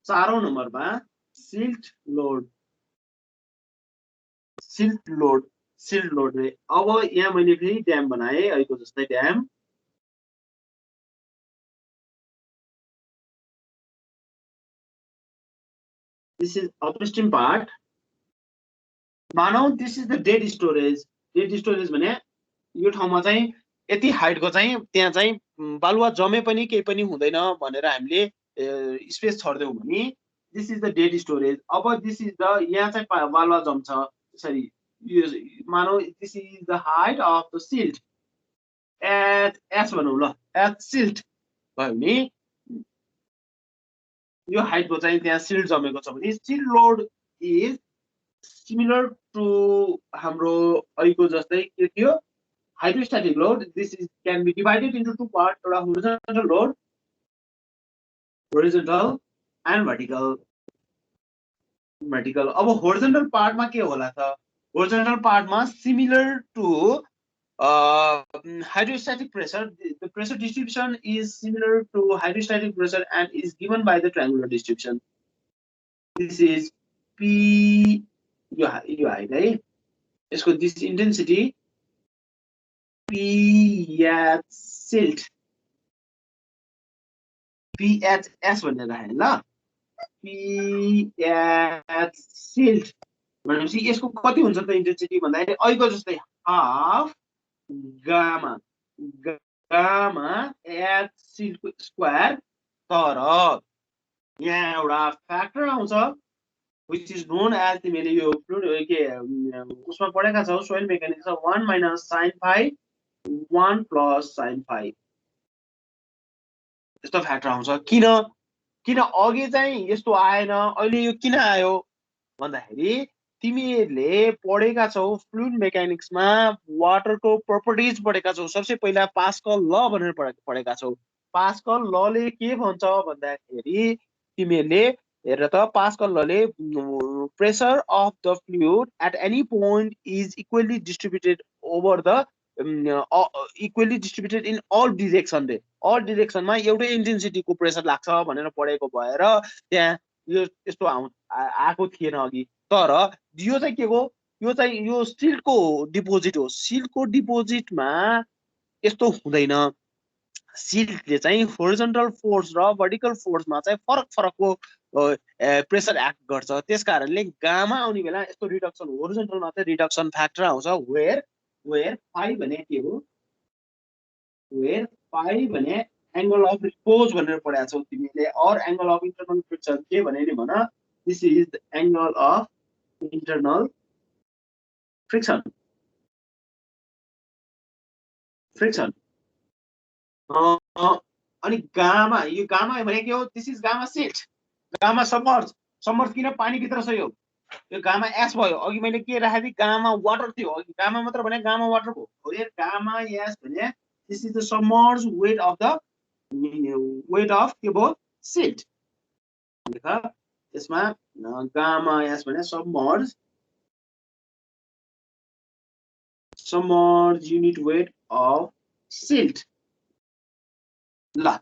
4औं नम्बरमा सिल्ट लोड रे। अब यहाँ मैले फेरि ड्याम बनाएँ, अहिलेको जस्तै dam. This is upstream part. मानौ this is the dead storage. Dead storage भने यो ठाउँमा चाहिँ यति हाइटको चाहिँ त्यहाँ चाहिँ बालुवा जमे पनि केही पनि हुँदैन भनेर हामीले स्पेस छोड्दियौँ भने this is the dead storage. अब दिस इज द, यहाँ चाहिँ बालुवा जम्छ यसरी। मानौ this is the height of the silt at s भनौँ ल, एट सिल्ट भयो भने यो हाइटको चाहिँ त्यहाँ सिल्ट जमेको छ भने silt load is similar to हाम्रो अहिलेको जस्तै के थियो hydrostatic load. This is can be divided into two part, एउटा horizontal load, horizontal and vertical. अब होरिजोन्टल पार्टमा के होला त? होरिजोन्टल पार्टमा similar to hydrostatic pressure, the pressure distribution is similar to hydrostatic pressure and is given by the triangular distribution. This is P, यो height है, यसको this intensity P at silt, P at S भनेर राखेँ ल, P at silt भनेपछि यसको कति हुन्छ त इन्टेन्सिटी भन्दाखेरि अहिलेको जस्तै half gamma at silt square. तर यहाँ एउटा फ्याक्टर आउँछ which is known as, तिमीले यो के उसमा पढेका छौ soil mechanics, 1 minus sin phi 1 plus sin phi। यस्तो फ्याक्टर आउँछ। किन अघि चाहिँ यस्तो आएन, अहिले यो किन आयो भन्दाखेरि तिमीहरूले पढेका छौ फ्लुइड मेकानिक्समा वाटरको प्रपर्टिज पढेका छौ। सबसे पहिला पास्कल ल भनेर पढेका छौ। पास्कल लले के भन्छ भन्दाखेरि तिमीहरूले हेर त, पास्कल लले pressure of the fluid at any point is equally distributed over the equally distributed in all direction. रे अल डिरेक्सनमा एउटै इन्टेन्सिटीको प्रेसर लाग्छ भनेर पढेको भएर त्यहाँ यो यस्तो आएको थिएन अघि। तर यो चाहिँ के हो, यो चाहिँ यो सिल्टको डिपोजिट हो। सिल्टको डिपोजिटमा यस्तो हुँदैन। सिल्टले चाहिँ होरिजोन्टल फोर्स र भर्टिकल फोर्समा चाहिँ फरकको प्रेसर एक्ट गर्छ। त्यस कारणले गामा आउने बेला यस्तो रिडक्सन, होरिजोन्टलमा चाहिँ रिडक्सन फ्याक्टर आउँछ। वेयर फाइ भने के हो, वेयर फाइ भने एंगल अफ रिपोज भनेर पढाएको छौ तिमीले। और एंगल अफ इंटरनल फ्रिक्सन के भने नि भन, this is the angle of internal friction. अनि गामा, यो गामा भने के हो, this is gamma silt, gamma submerge किन पानी भित्र छ यो गामा एस भयो। अघि मैले के राखेको थिएँ, गामा वाटर थियो अघि, गामा मात्र भने गामा वाटर को हो। यो गामा एस भने this is the submerge weight of the के भयो सिल्ट। यसमा गामा एस भने submerge unit weight of silt. ल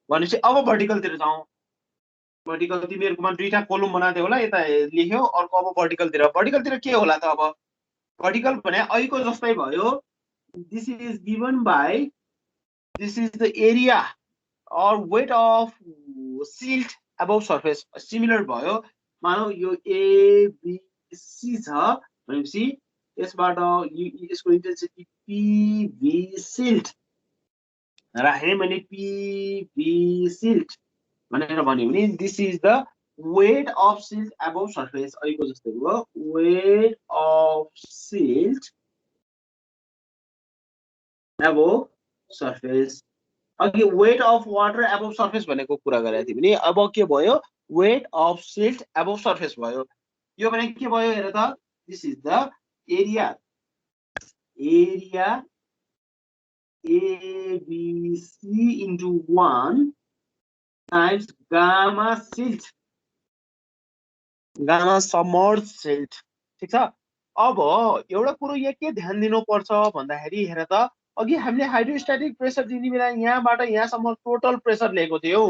भनेपछि अब भर्टिकलतिर जाउँ। भर्टिकल तिमीहरुकोमा दुईटा कोलम बनाइदियो होला, यता लेख्यो, अर्को अब भर्टिकलतिर के होला त? अब भर्टिकल भने अहिलेको जस्तै भयो। This is given by, this is the area or weight of silt above surface similar भयो मानौ यो एबिसी छ भनेपछि यसबाट यसको इन्टेन्सिटी पिभी सिल्ट राखे मैले पिभी सिल्ट भनेर भन्यो भने this is the weight of silt above surface अहिलेको जस्तै हो weight of silt above surface अघि weight of water above surface भनेको कुरा गरेको थिएँ भने अब के भयो weight of silt above surface भयो यो भने के भयो हेर त this is the area ABC into 1 times gamma silt gamma submerged silt ठीक छ अब एउटा कुरो यहाँ के ध्यान दिनुपर्छ भन्दाखेरि हेर त अघि हामीले हाइड्रोस्ट्याटिक प्रेसर दिने बेला यहाँबाट यहाँसम्म टोटल प्रेसर लिएको थियौ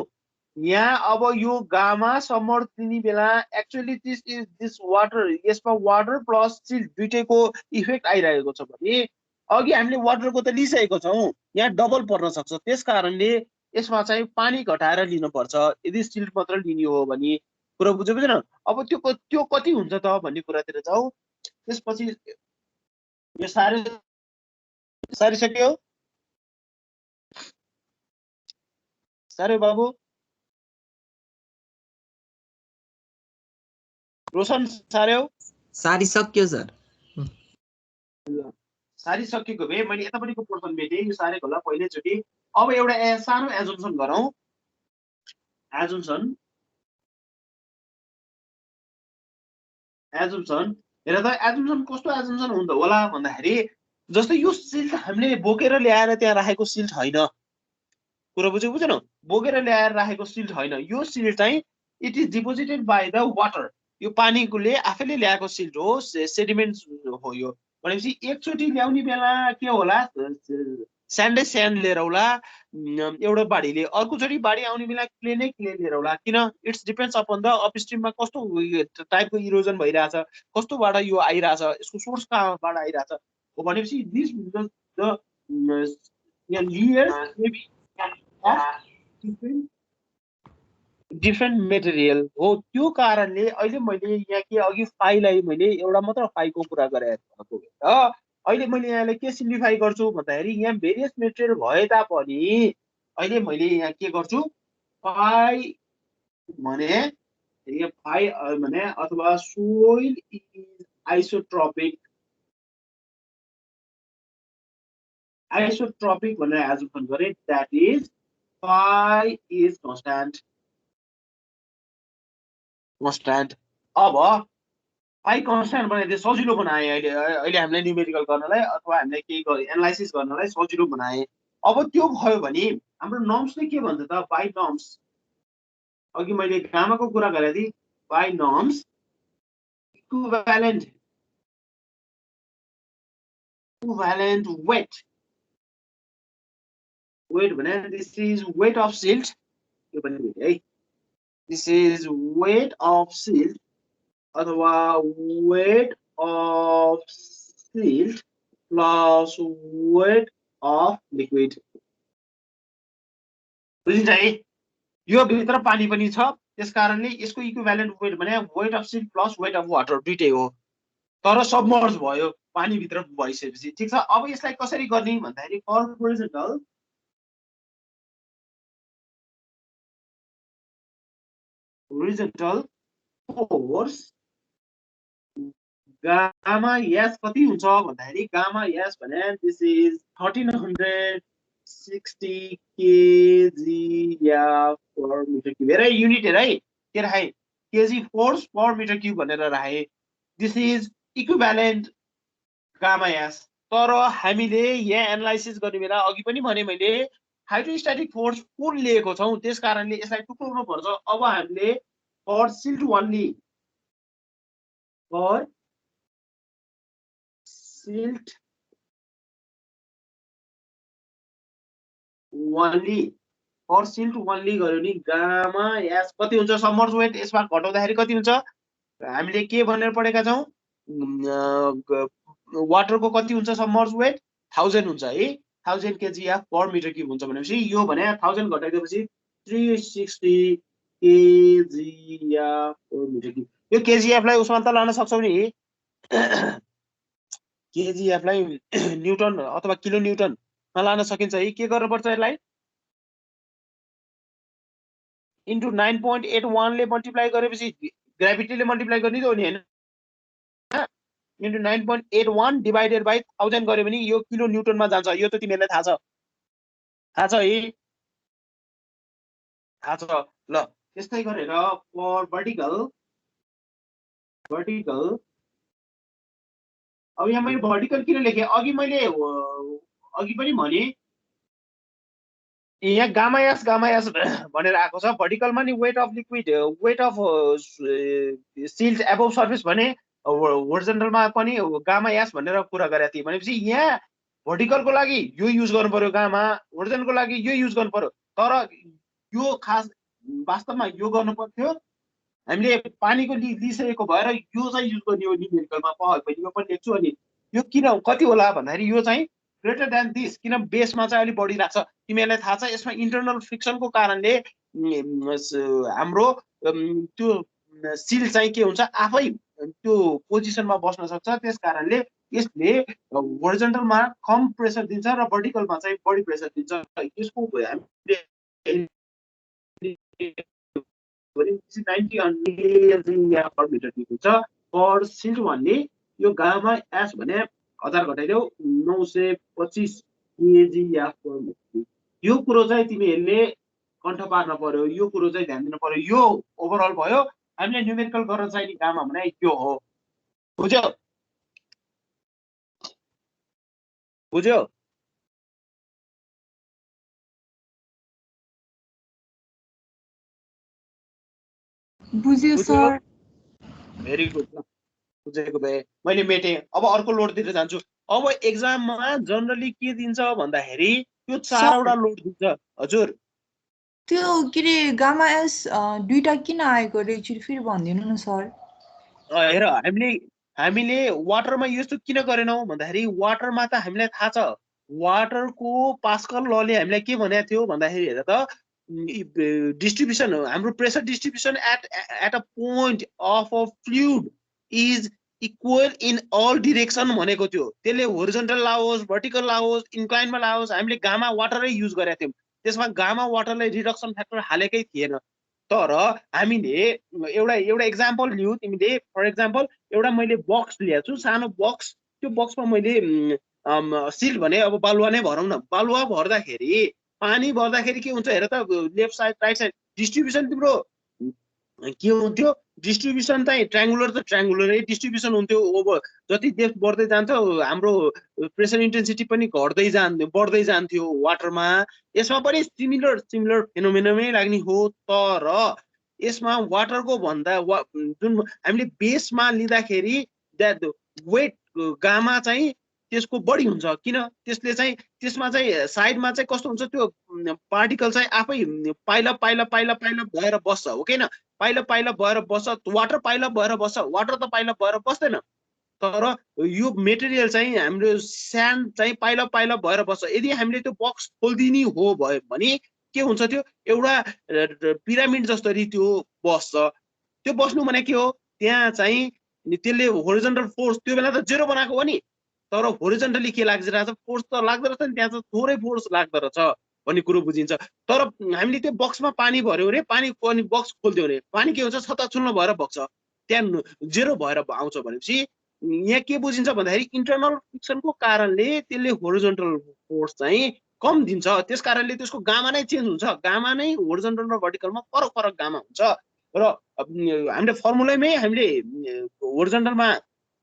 यहाँ अब यो गामा सबमर्ज दिने बेला एक्चुअली दिस वाटर यसमा वाटर प्लस सिल्ट दुईटैको इफेक्ट आइरहेको छ भने अघि हामीले वाटरको त लिइसकेको छौं यहाँ डबल पर्न सक्छ त्यसकारणले यसमा चाहिँ पानी घटाएर लिनुपर्छ यदि सिल्ट मात्र लिने हो भने कुरा बुझ्यो बुझेन अब त्यो कति हुन्छ त भन्ने कुरातिर जाऊ त्यसपछि यो सारिसक्यो सारे बाबु रोशन सार्यौ सारिसक्यो सर सारिसकेको भए मैले यतापट्टिको पोर्सन भेटेँ यो सारेको होला पहिलोचोटि अब एउटा सानो एजम्पसन गरौँ एजम्पसन हेर त एजम्पसन कस्तो एजम्पसन हुन्छ होला भन्दाखेरि जस्तै यो सिल्ट हामीले बोकेर ल्याएर त्यहाँ राखेको सिल्ट हैन कुरा बुझेन बोकेर ल्याएर राखेको सिल्ट हैन यो सिल्ट चाहिँ it is deposited by the water यो पानीले आफैले ल्याएको सिल्ट हो सेडिमेन्ट हो यो भनेपछि एकचोटि ल्याउने बेला के होला स्यान्डै स्यान्ड लिएर होला एउटा बाढीले अर्कोचोटि बाढी आउने बेला क्ले नै क्ले लिएर होला किन इट्स डिपेन्ड्स अपन द अपस्ट्रिममा कस्तो टाइपको इरोजन भइरहेछ कस्तोबाट यो आइरहेछ यसको सोर्स कहाँबाट आइरहेछ हो भनेपछि this the layers maybe different material हो त्यो कारणले अहिले मैले यहाँ के अघि फाइलाई मैले एउटा मात्र फाइको कुरा गरेको हो अहिले मैले यहाँलाई के सिम्प्लिफाई गर्छु भन्दाखेरि यहाँ भेरियस मेटेरियल भए तापनि अहिले मैले यहाँ के गर्छु फाइ भने अथवा सोइल इज आइसोट्रोपिक भनेर एजुम्सन गरे that is phi is constant अब फाइ कन्स्ट्यान्ट बनाइदिए सजिलो बनाए अहिले हामीले न्युमेरिकल गर्नलाई अथवा हामीले केही एनालाइसिस गर्नलाई सजिलो बनाए अब त्यो भयो भने हाम्रो नर्म्सले के भन्छ त बाइ नर्म्स अघि मैले गामाको कुरा गरे थिएँ बाइ नर्म्स इक्विभ्यालेन्ट वेट भने this is weight of silt यो पनि है this is weight of silt अथवा weight of silt plus weight of liquid बुझिन्छ है यो भित्र पानी पनि छ त्यसकारणले यसको इक्विभ्यालेन्ट वेट भने weight of silt plus weight of water दुईटै हो तर सबमर्ज भयो पानी भित्र भइसकेपछि ठीक छ अब यसलाई कसरी गर्ने भन्दाखेरि for horizontal force gamma s कति हुन्छ भन्दाखेरि गामा एस भने दिस इज 1360 केजी या पर मिटर क्यूब हेर युनिट हेर है के राखे KG force per metre cube भनेर राखे this is equivalent gamma s तर हामीले यहाँ एनालाइसिस गर्ने बेला अघि पनि भने मैले हाइड्रोस्ट्याटिक फोर्स फुल लिएको छौं त्यसकारणले यसलाई टुक्राउनु पर्छ अब हामीले for silt only for silt only गर्यो नि गामा एस कति हुन्छ सबमर्ज वेट यसमा घटाउँदाखेरि कति हुन्छ हामीले के भनेर पढेका छौं वाटरको कति हुन्छ सबमर्ज वेट 1000 हुन्छ है 1000 केजी या पर मिटर क्यूब हुन्छ भनेपछि यो भने 1000 घटाइदिएपछि 360 केजिएफ मिटर क्युब। यो केजिएफलाई उसमा त लान सक्छौ नि, केजिएफलाई न्युटन अथवा किलो न्युटनमा लान सकिन्छ है। के गर्नुपर्छ यसलाई इन्टु 9.81 ले मल्टिप्लाई गरेपछि ग्राभिटीले मल्टिप्लाई गर्ने त हो नि हैन, इन्टु 9.81 डिभाइडेड बाई 1000 गर्यो भने यो किलो न्युटनमा जान्छ। यो त तिमीहरूलाई थाहा छ है, थाहा छ ल। त्यस्तै गरेर फर भर्टिकल, अब यहाँ मैले भर्टिकल किन लेखेँ, अघि पनि भने यहाँ गामा एस भनेर आएको छ। भर्टिकलमा नि weight of liquid, weight of silt above surface भने होरिजोन्टलमा पनि गामा एस भनेर कुरा गरेको थिएँ। भनेपछि यहाँ भर्टिकलको लागि यो युज गर्नु पर्यो गामा, होरिजोन्टलको लागि यो युज गर्नु पर्यो। तर यो खास वास्तवमा यो गर्नु पर्थ्यो हामीले पानीको लिइसकेको भएर यो चाहिँ युज गर्ने हो न्युमेरिकलमा। मैले यो पनि लेख्छु। अनि यो किन कति होला भन्दाखेरि यो चाहिँ ग्रेटर देन दिस, किन बेसमा चाहिँ अलिक बढी लाग्छ। तिमीहरूलाई थाहा छ यसमा इन्टरनल फ्रिक्सनको कारणले हाम्रो त्यो सिल चाहिँ के हुन्छ आफै त्यो पोजिसनमा बस्न सक्छ। त्यस कारणले यसले होरिजोन्टलमा कम प्रेसर दिन्छ र भर्टिकलमा चाहिँ बढी प्रेसर दिन्छ। यसको हामीले 90 मिटर हुन्छ। फर सिल्ट भन्ने यो गामा एस भने 1000 घटाइदेऊ 925 केजिएफ पर मिटर। यो कुरो चाहिँ तिमीहरूले कण्ठ पार्न पर्यो, यो कुरो चाहिँ ध्यान दिनु पर्यो। यो ओभरअल भयो। हामीले न्युमेरिकल गर्न चाहिने गामा भने यो हो। बुझ्यो? बुझ्यो सर। भेरी गुड, बुझेको भए मैले मेटेँ। अब अर्को लोडतिर जान्छु। अब एक्जाममा जनरली के दिन्छ भन्दाखेरि त्यो 4वटा लोड दिन्छ। हजुर त्यो के अरे गामा एस दुईटा किन आएको रे एकचोटि फेरि भनिदिनु न सर। हेर हामीले वाटरमा यस्तो किन गरेनौँ भन्दाखेरि वाटरमा त हामीलाई थाहा छ वाटरको पास्कल लले हामीलाई के भनेको थियो भन्दाखेरि हेर त डिस्ट्रिब्युसन हाम्रो pressure distribution at a point of a fluid is equal in all direction भनेको थियो। त्यसले होरिजोन्टल लाओस्, भर्टिकल लाओस्, इन्क्लाइनमा लाओस्, हामीले गामा वाटरै युज गरेका थियौँ। त्यसमा गामा वाटरलाई रिडक्सन फ्याक्टर हालेकै थिएन। तर हामीले एउटा एक्जाम्पल लियौँ। तिमीले फर एक्जाम्पल एउटा मैले बक्स ल्याएको छु, सानो बक्स। त्यो बक्समा मैले सिल भने अब बालुवा नै भरौँ न। बालुवा भर्दाखेरि पानी भर्दाखेरि के हुन्छ हेर त, left side right side distribution तिम्रो के हुन्थ्यो, डिस्ट्रिब्युसन चाहिँ ट्रायङ्गुलरै डिस्ट्रिब्युसन हुन्थ्यो। ओभर जति डेप्थ बढ्दै जान्छ हाम्रो प्रेसर इन्टेन्सिटी पनि बढ्दै जान्थ्यो वाटरमा। यसमा पनि सिमिलर फेनोमेनमै लाग्ने हो। तर यसमा वाटरको भन्दा जुन हामीले बेसमा लिँदाखेरि द्याट वेट गामा चाहिँ त्यसको बढी हुन्छ। किन त्यसमा चाहिँ साइडमा चाहिँ कस्तो हुन्छ, त्यो पार्टिकल चाहिँ आफै पाइला भएर बस्छ, हो किन? पाइला भएर बस्छ। वाटर पाइला भएर बस्छ, वाटर त पाइला भएर बस्दैन। तर यो मेटेरियल चाहिँ हाम्रो स्यान्ड चाहिँ पाइला भएर बस्छ। यदि हामीले त्यो बक्स खोलिदिने हो भयो भने के हुन्छ, त्यो एउटा पिरामिड जस्तरी त्यो बस्छ। त्यो बस्नु भने के हो, त्यहाँ चाहिँ त्यसले होरिजोन्टल फोर्स त्यो बेला त जेरो बनाएको हो नि, तर होरिजोन्टली के लागिरहेछ, फोर्स त लाग्दो रहेछ नि, त्यहाँ चाहिँ थोरै फोर्स लाग्दो रहेछ भन्ने कुरो बुझिन्छ। तर हामीले त्यो बक्समा पानी भर्यो भने पानी बक्स खोलिदियो भने पानी के हुन्छ, छताछुल्ल भएर बग्छ, त्यहाँ जेरो भएर आउँछ। भनेपछि यहाँ के बुझिन्छ भन्दाखेरि इन्टरनल फ्रिक्सनको कारणले त्यसले होरिजोन्टल फोर्स चाहिँ कम दिन्छ। त्यस कारणले त्यसको गामा नै चेन्ज हुन्छ। गामा नै होरिजोन्टल र भर्टिकलमा फरक गामा हुन्छ। र हामीले फर्मुलामै हामीले होरिजोन्टलमा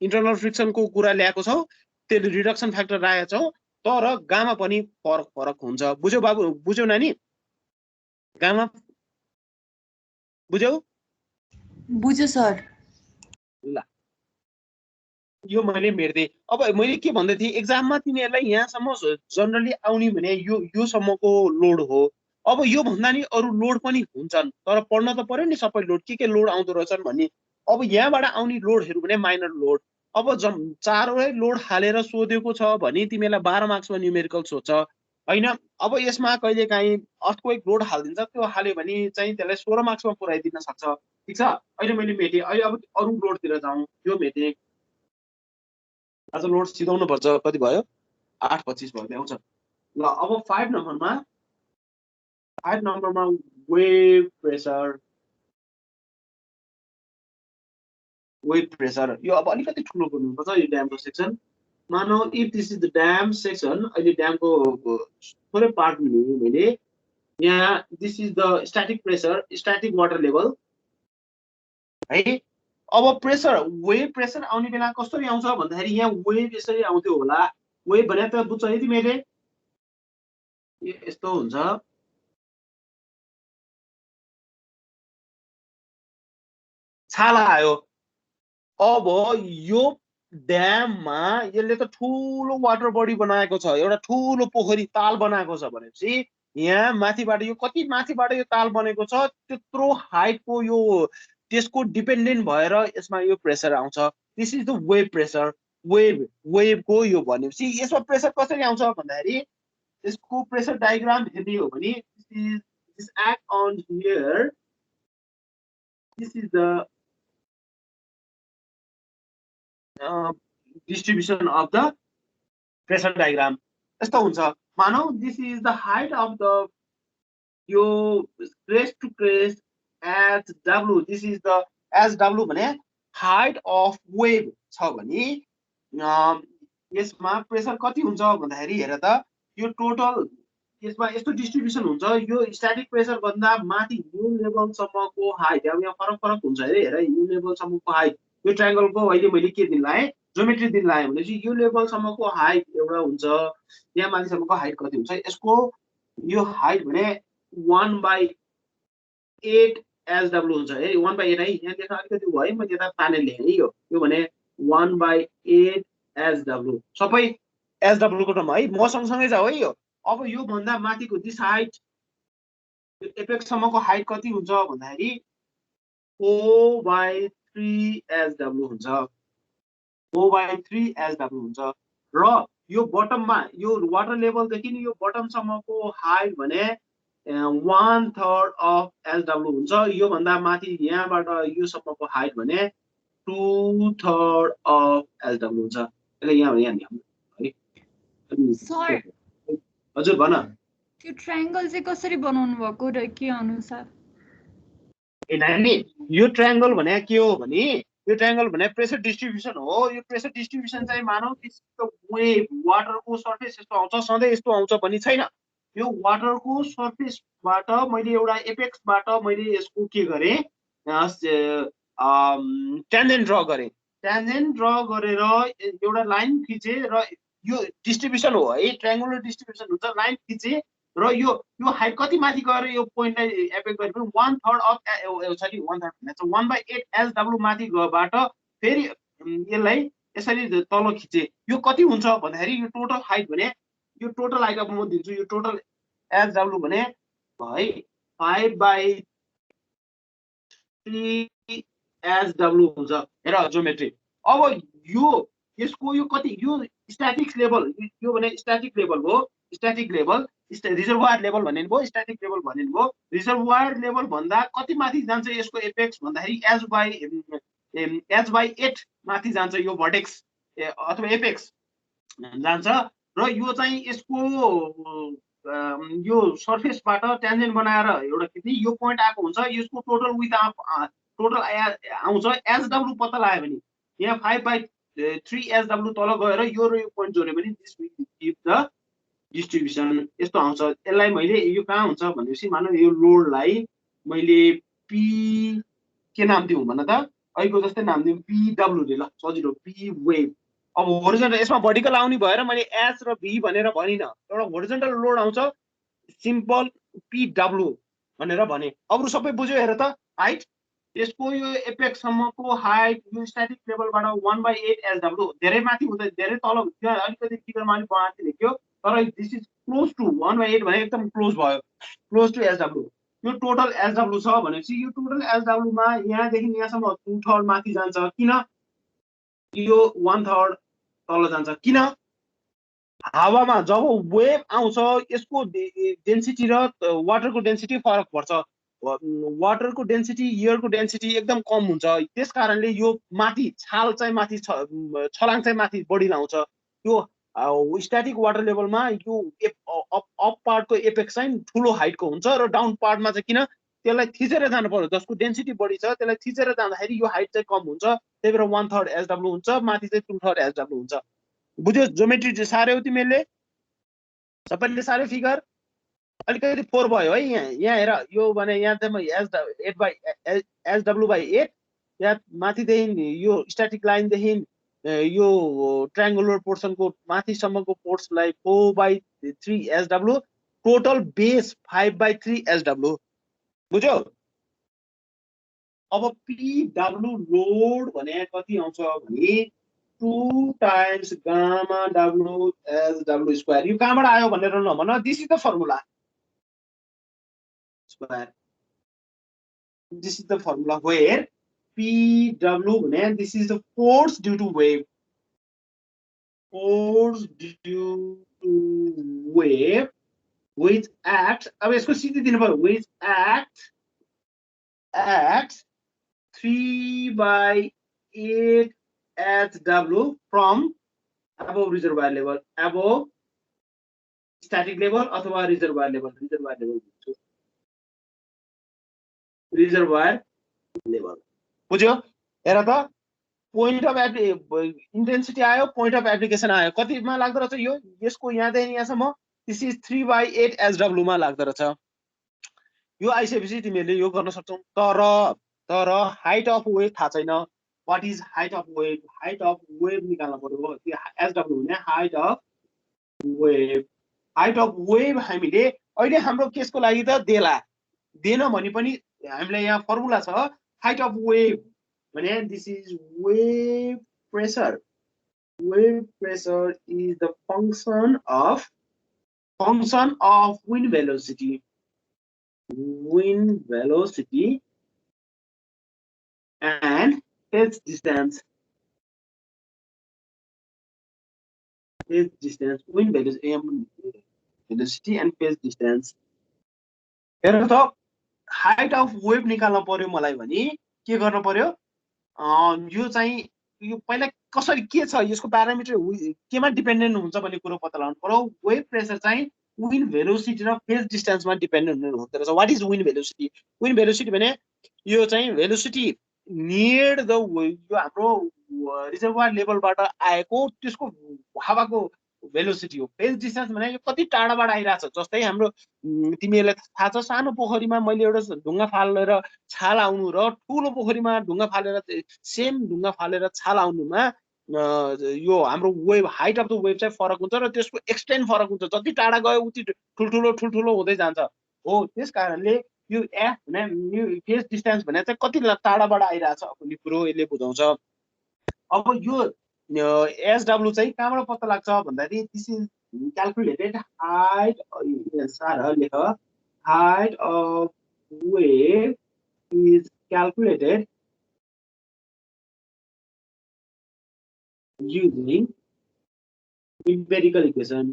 इन्टरनल फ्रिक्सनको कुरा ल्याएको छौँ, त्यसले रिडक्सन फ्याक्टर राखेको छौँ। तर गामा पनि फरक हुन्छ। बुझ्यौ बाबु? बुझ्यौ नानी? गामा बुझ्यौ? बुझ्यो सर। ल यो मैले मेट्दै। अब मैले के भन्दै थिएँ, एक्जाममा तिमीहरूलाई यहाँसम्म जनरली आउने भने योसम्मको लोड हो। अब यो भन्दा नि अरू लोड पनि हुन्छन्, तर पढ्न त पर्यो नि सबै लोड के लोड आउँदो रहेछन् भन्ने। अब यहाँबाट आउने लोडहरू भने माइनर लोड। अब 4वटै लोड हालेर सोधेको छ भने तिमीलाई 12 मार्क्समा न्युमेरिकल सोध्छ होइन अब यसमा कहिले काहीँ अर्थक्वेक लोड हालिदिन्छ त्यो हाल्यो भने चाहिँ त्यसलाई 16 मार्क्समा पुऱ्याइदिन सक्छ ठीक छ अहिले मैले मेटेँ अहिले अब अरू लोडतिर जाउँ यो मेटेँ आज लोड सिधाउनु पर्छ कति भयो 8:25 भयो ल्याउँछ ल अब 5 नम्बरमा वेभ प्रेसर यो अब अलिकति ठुलो गर्नुपर्छ यो ड्यामको सेक्सन मानौ if this is the dam section अहिले ड्यामको थोरै पार्ट लिएँ मैले यहाँ this is the static pressure static water level है अब प्रेसर वेभ प्रेसर आउने बेला कसरी आउँछ भन्दाखेरि यहाँ वेभ यसरी आउँथ्यो होला वेभ भने त बुझ्छ है तिमीले यस्तो हुन्छ छाला आयो अब यो ड्याममा यसले त ठुलो वाटर बडी बनाएको छ एउटा ठुलो पोखरी ताल बनाएको छ भनेपछि यहाँ माथिबाट यो कति माथिबाट यो ताल बनेको छ त्यत्रो हाइटको यो त्यसको डिपेन्डेन्ट भएर यसमा यो प्रेसर आउँछ this is the wave pressure वेभको यो भनेपछि यसमा प्रेसर कसरी आउँछ भन्दाखेरि यसको प्रेसर डायग्राम हेर्ने हो भने this act on here this is the distribution of the pressure diagram यस्तो हुन्छ मानौ this is the height of the यो crest to crest as w this is the as w भने height of wave छ भने यसमा प्रेसर कति हुन्छ भन्दाखेरि हेर त यो टोटल यसमा यस्तो डिस्ट्रिब्युसन हुन्छ यो स्ट्याटिक प्रेसर भन्दा माथि यो लेभल सम्मको हाइट अब यहाँ फरक हुन्छ हेर यो लेभल सम्मको हाइट यो ट्रायंगलको अहिले मैले के दिन लाएँ ज्योमेट्री दिन लाएँ भनेपछि यो लेभल सम्मको हाइट एउटा हुन्छ यहाँ माथिसम्मको हाइट कति हुन्छ यसको यो हाइट भने 1/8 SW हुन्छ है 1/8 है यहाँ लेख्न अलिकति भयो है मैले यता तानेर लेखेँ है यो भने 1/8 SW सबै SW को टर्म है म सँगसँगै जाऊ है यो अब यो भन्दा माथिको दिस हाइट एपेक्स सम्मको हाइट कति हुन्छ भन्दाखेरि 4/3 SW हुन्छ 4/3 SW हुन्छ र यो बटममा यो वाटर लेभल देखि नि यो बटम सम्मको हाइट भने 1/3 of SW हुन्छ यो भन्दा माथि यहाँबाट यो सम्मको हाइट भने 2/3 of SW हुन्छ यसले यहाँ भने यहाँ है सर हजुर भन त्यो ट्रायंगल चाहिँ कसरी बनाउनु भएको र के अनुसार ए नानी यो ट्रायंगल भने के हो भने यो ट्रायंगल भने प्रेसर डिस्ट्रिब्युसन हो यो प्रेसर डिस्ट्रिब्युसन चाहिँ मानौ त्यसको वेभ वाटरको सर्फेस यस्तो आउँछ सधैँ यस्तो आउँछ भन्ने छैन यो वाटरको सर्फेसबाट मैले एउटा एपेक्सबाट मैले यसको के गरे ट्यान्जेन्ट ड्र गरे ट्यान्जेन्ट ड्र गरेर एउटा लाइन खिचे र यो डिस्ट्रिब्युसन हो है ट्रायंगुलर डिस्ट्रिब्युसन हुन्छ लाइन खिचे र यो हाइट कति माथि गएर यो पोइन्टलाई एपेक्ट गरेपछि 1/3 अफ सरी 1/3 भन्छ 1/8 SW माथि गएबाट फेरि यसलाई यसरी तल खिचे यो कति हुन्छ भन्दाखेरि यो टोटल हाइट भने यो टोटल हाइट अब म दिन्छु यो टोटल SW भने है 5/3 SW हुन्छ हेर ज्योमेट्री अब यो यसको यो कति यो स्ट्याटिक लेभल यो भने स्ट्याटिक लेभल हो स्ट्याटिक लेभल रिजर्भोयर लेभल भन्ने भयो स्ट्याटिक लेभल भन्ने भयो रिजर्भोयर लेभल भन्दा कति माथि जान्छ यसको एपेक्स भन्दाखेरि h/8 माथि जान्छ यो भर्टेक्स अथवा एपेक्स जान्छ र यो चाहिँ यसको यो सर्फेसबाट ट्यान्जेन्ट बनाएर एउटा खिच्ने यो पोइन्ट आएको हुन्छ यसको टोटल विथ टोटल आउँछ SW पत्ता लाग्यो भने यहाँ 5/3 SW तल गएर यो र यो पोइन्ट जोड्यो भने this will give the distribution यस्तो आउँछ यसलाई मैले यो कहाँ हुन्छ भनेपछि मानौ यो लोडलाई मैले पी के नाम दिउँ भन त अहिलेको जस्तै नाम दिउँ PW ले ल सजिलो पी वेभ अब होरिजन्टल यसमा भर्टिकल आउने भएर मैले एच र भी भनेर भनिन एउटा होरिजन्टल लोड आउँछ सिम्पल PW भनेर भने अरु सबै बुझ्यो हेर त हाइट यसको यो एपेक्स सम्मको हाइट यो स्ट्याटिक लेभलबाट 1/8 SW धेरै माथि हुँदै धेरै तल अलिकति फिगरमा अलि बनाएको लेख्यो तर दिस इज क्लोज टु 1/8 भने एकदम क्लोज भयो क्लोज टु SW यो टोटल SW छ भनेपछि यो टोटल SW मा यहाँदेखि यहाँसम्म 2/3 माथि जान्छ किन यो 1/3 तल जान्छ किन हावामा जब वेभ आउँछ यसको डेन्सिटी र वाटरको डेन्सिटी फरक पर्छ। वाटरको डेन्सिटी एयरको डेन्सिटी एकदम कम हुन्छ, त्यस कारणले यो माथि छाल चाहिँ माथि छलाङ चाहिँ माथि बढी लाउँछ। यो स्ट्याटिक वाटर लेभलमा यो अप पार्टको एपेक्स चाहिँ ठुलो हाइटको हुन्छ र डाउन पार्टमा चाहिँ किन त्यसलाई थिचेर जानु पर्यो, जसको डेन्सिटी बढी छ त्यसलाई थिचेर जाँदाखेरि यो हाइट चाहिँ कम हुन्छ, त्यही भएर 1/3 SW हुन्छ, माथि चाहिँ 2/3 SW हुन्छ। बुझ्यो ज्योमेट्री चाहिँ सार्यौ तिमीले सबैले सारे फिगर अलिकति 4 भयो है। यहाँ हेर यो भने यहाँ चाहिँ म SW/8 यहाँ माथिदेखि यो स्ट्याटिक लाइनदेखि यो ट्रायंगुलर पोर्सनको माथिसम्मको फोर्सलाई 4/3 SW, टोटल बेस 5/3 SW। बुझ्यो? अब PW लोड भने कति आउँछ भने 2 times gamma W SW square। यो कहाँबाट आयो भनेर नभन, this is the formula square। This is the formula where PW भने this is the force due to wave, force due to wave which acts, अब यसको सिधै दिनु पर्यो, which acts at 3/8 SW from above reservoir level, above static level अथवा reservoir level, reservoir level। बुझ्यो? हेर त पोइन्ट अफ इन्टेन्सिटी आयो, पोइन्ट अफ एप्लिकेसन आयो, कतिमा लाग्दो रहेछ यो यसको यहाँदेखि यहाँसम्म, दिस इज 3/8 SW मा लाग्दो रहेछ। यो आइसकेपछि तिमीहरूले यो गर्न सक्छौ, तर हाइट अफ वेभ थाहा छैन। What is height of wave? Height of wave निकाल्न पर्यो। त्यो SW भने height of wave. Height of wave हामीले अहिले हाम्रो केसको लागि त देन भने पनि हामीलाई यहाँ फर्मुला छ। हाइट अफ वेभ भने this is wave pressure. Wave pressure is the function of wind velocity, and phase distance, wind velocity and phase distance। हेर त हाइट अफ वेभ निकाल्न पर्यो मलाई भने के गर्न पर्यो, यो चाहिँ यो पहिला कसरी के छ यसको प्यारामिटर केमा डिपेन्डेन्ट हुन्छ भन्ने कुरो पत्ता लगाउनु पर्यो। वेभ प्रेसर चाहिँ विन्ड भेलोसिटी र फेज डिस्टेन्समा डिपेन्डेन्ट हुँदो रहेछ। What is wind velocity? Wind velocity भने यो चाहिँ भेलोसिटी नियर द यो हाम्रो रिजर्भर लेभलबाट आएको त्यसको हावाको भेलोसिटी हो। फेज डिस्टेन्स भने यो कति टाढाबाट आइरहेछ। जस्तै हाम्रो तिमीहरूलाई थाहा छ सानो पोखरीमा मैले एउटा ढुङ्गा फालेर छाल आउनु र ठुलो पोखरीमा ढुङ्गा फालेर सेम ढुङ्गा फालेर छाल आउनुमा यो हाम्रो wave height of the wave चाहिँ फरक हुन्छ र त्यसको एक्सटेन्ड फरक हुन्छ। जति टाढा गयो उति ठुल्ठुलो हुँदै जान्छ हो। त्यस कारणले यो एफ भने यो फेज डिस्टेन्स भने चाहिँ कति टाढाबाट आइरहेछ भन्ने कुरो यसले बुझाउँछ। अब यो SW चाहिँ कहाँबाट पत्ता लाग्छ भन्दाखेरि दिस इज क्याल्कुलेटेड हाइट लेख height of wave is calculated using empirical equation।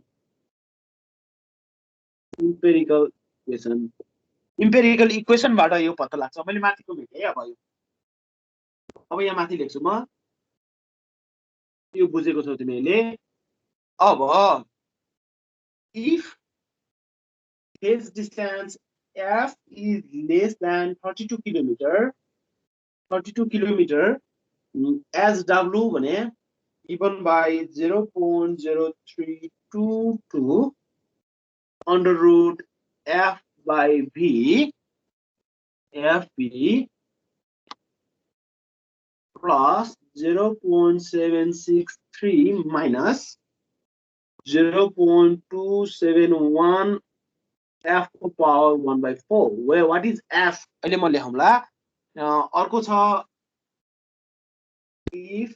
empirical equation बाट यो पत्ता लाग्छ। मैले माथिको भेटे अब यहाँ माथि लेख्छु म, यो बुझेको छौ तिमीले। अब if phase distance F is less than 32 kilometer, SW भने given by 0.0322 under root F by V, FV plus 0.763 minus 0.271 F to power 1/4, where what is F? अहिले म लेखौँला। अर्को छ if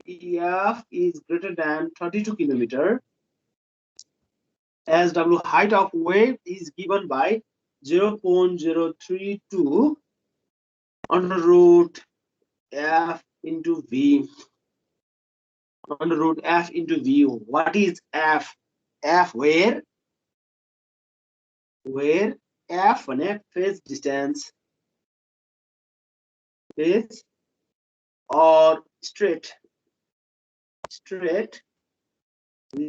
EF is greater than 32 kilometer, SW height of wave is given by 0.032 under root F into V, under root f into v. What is f? F where f भने phase distance, phase or straight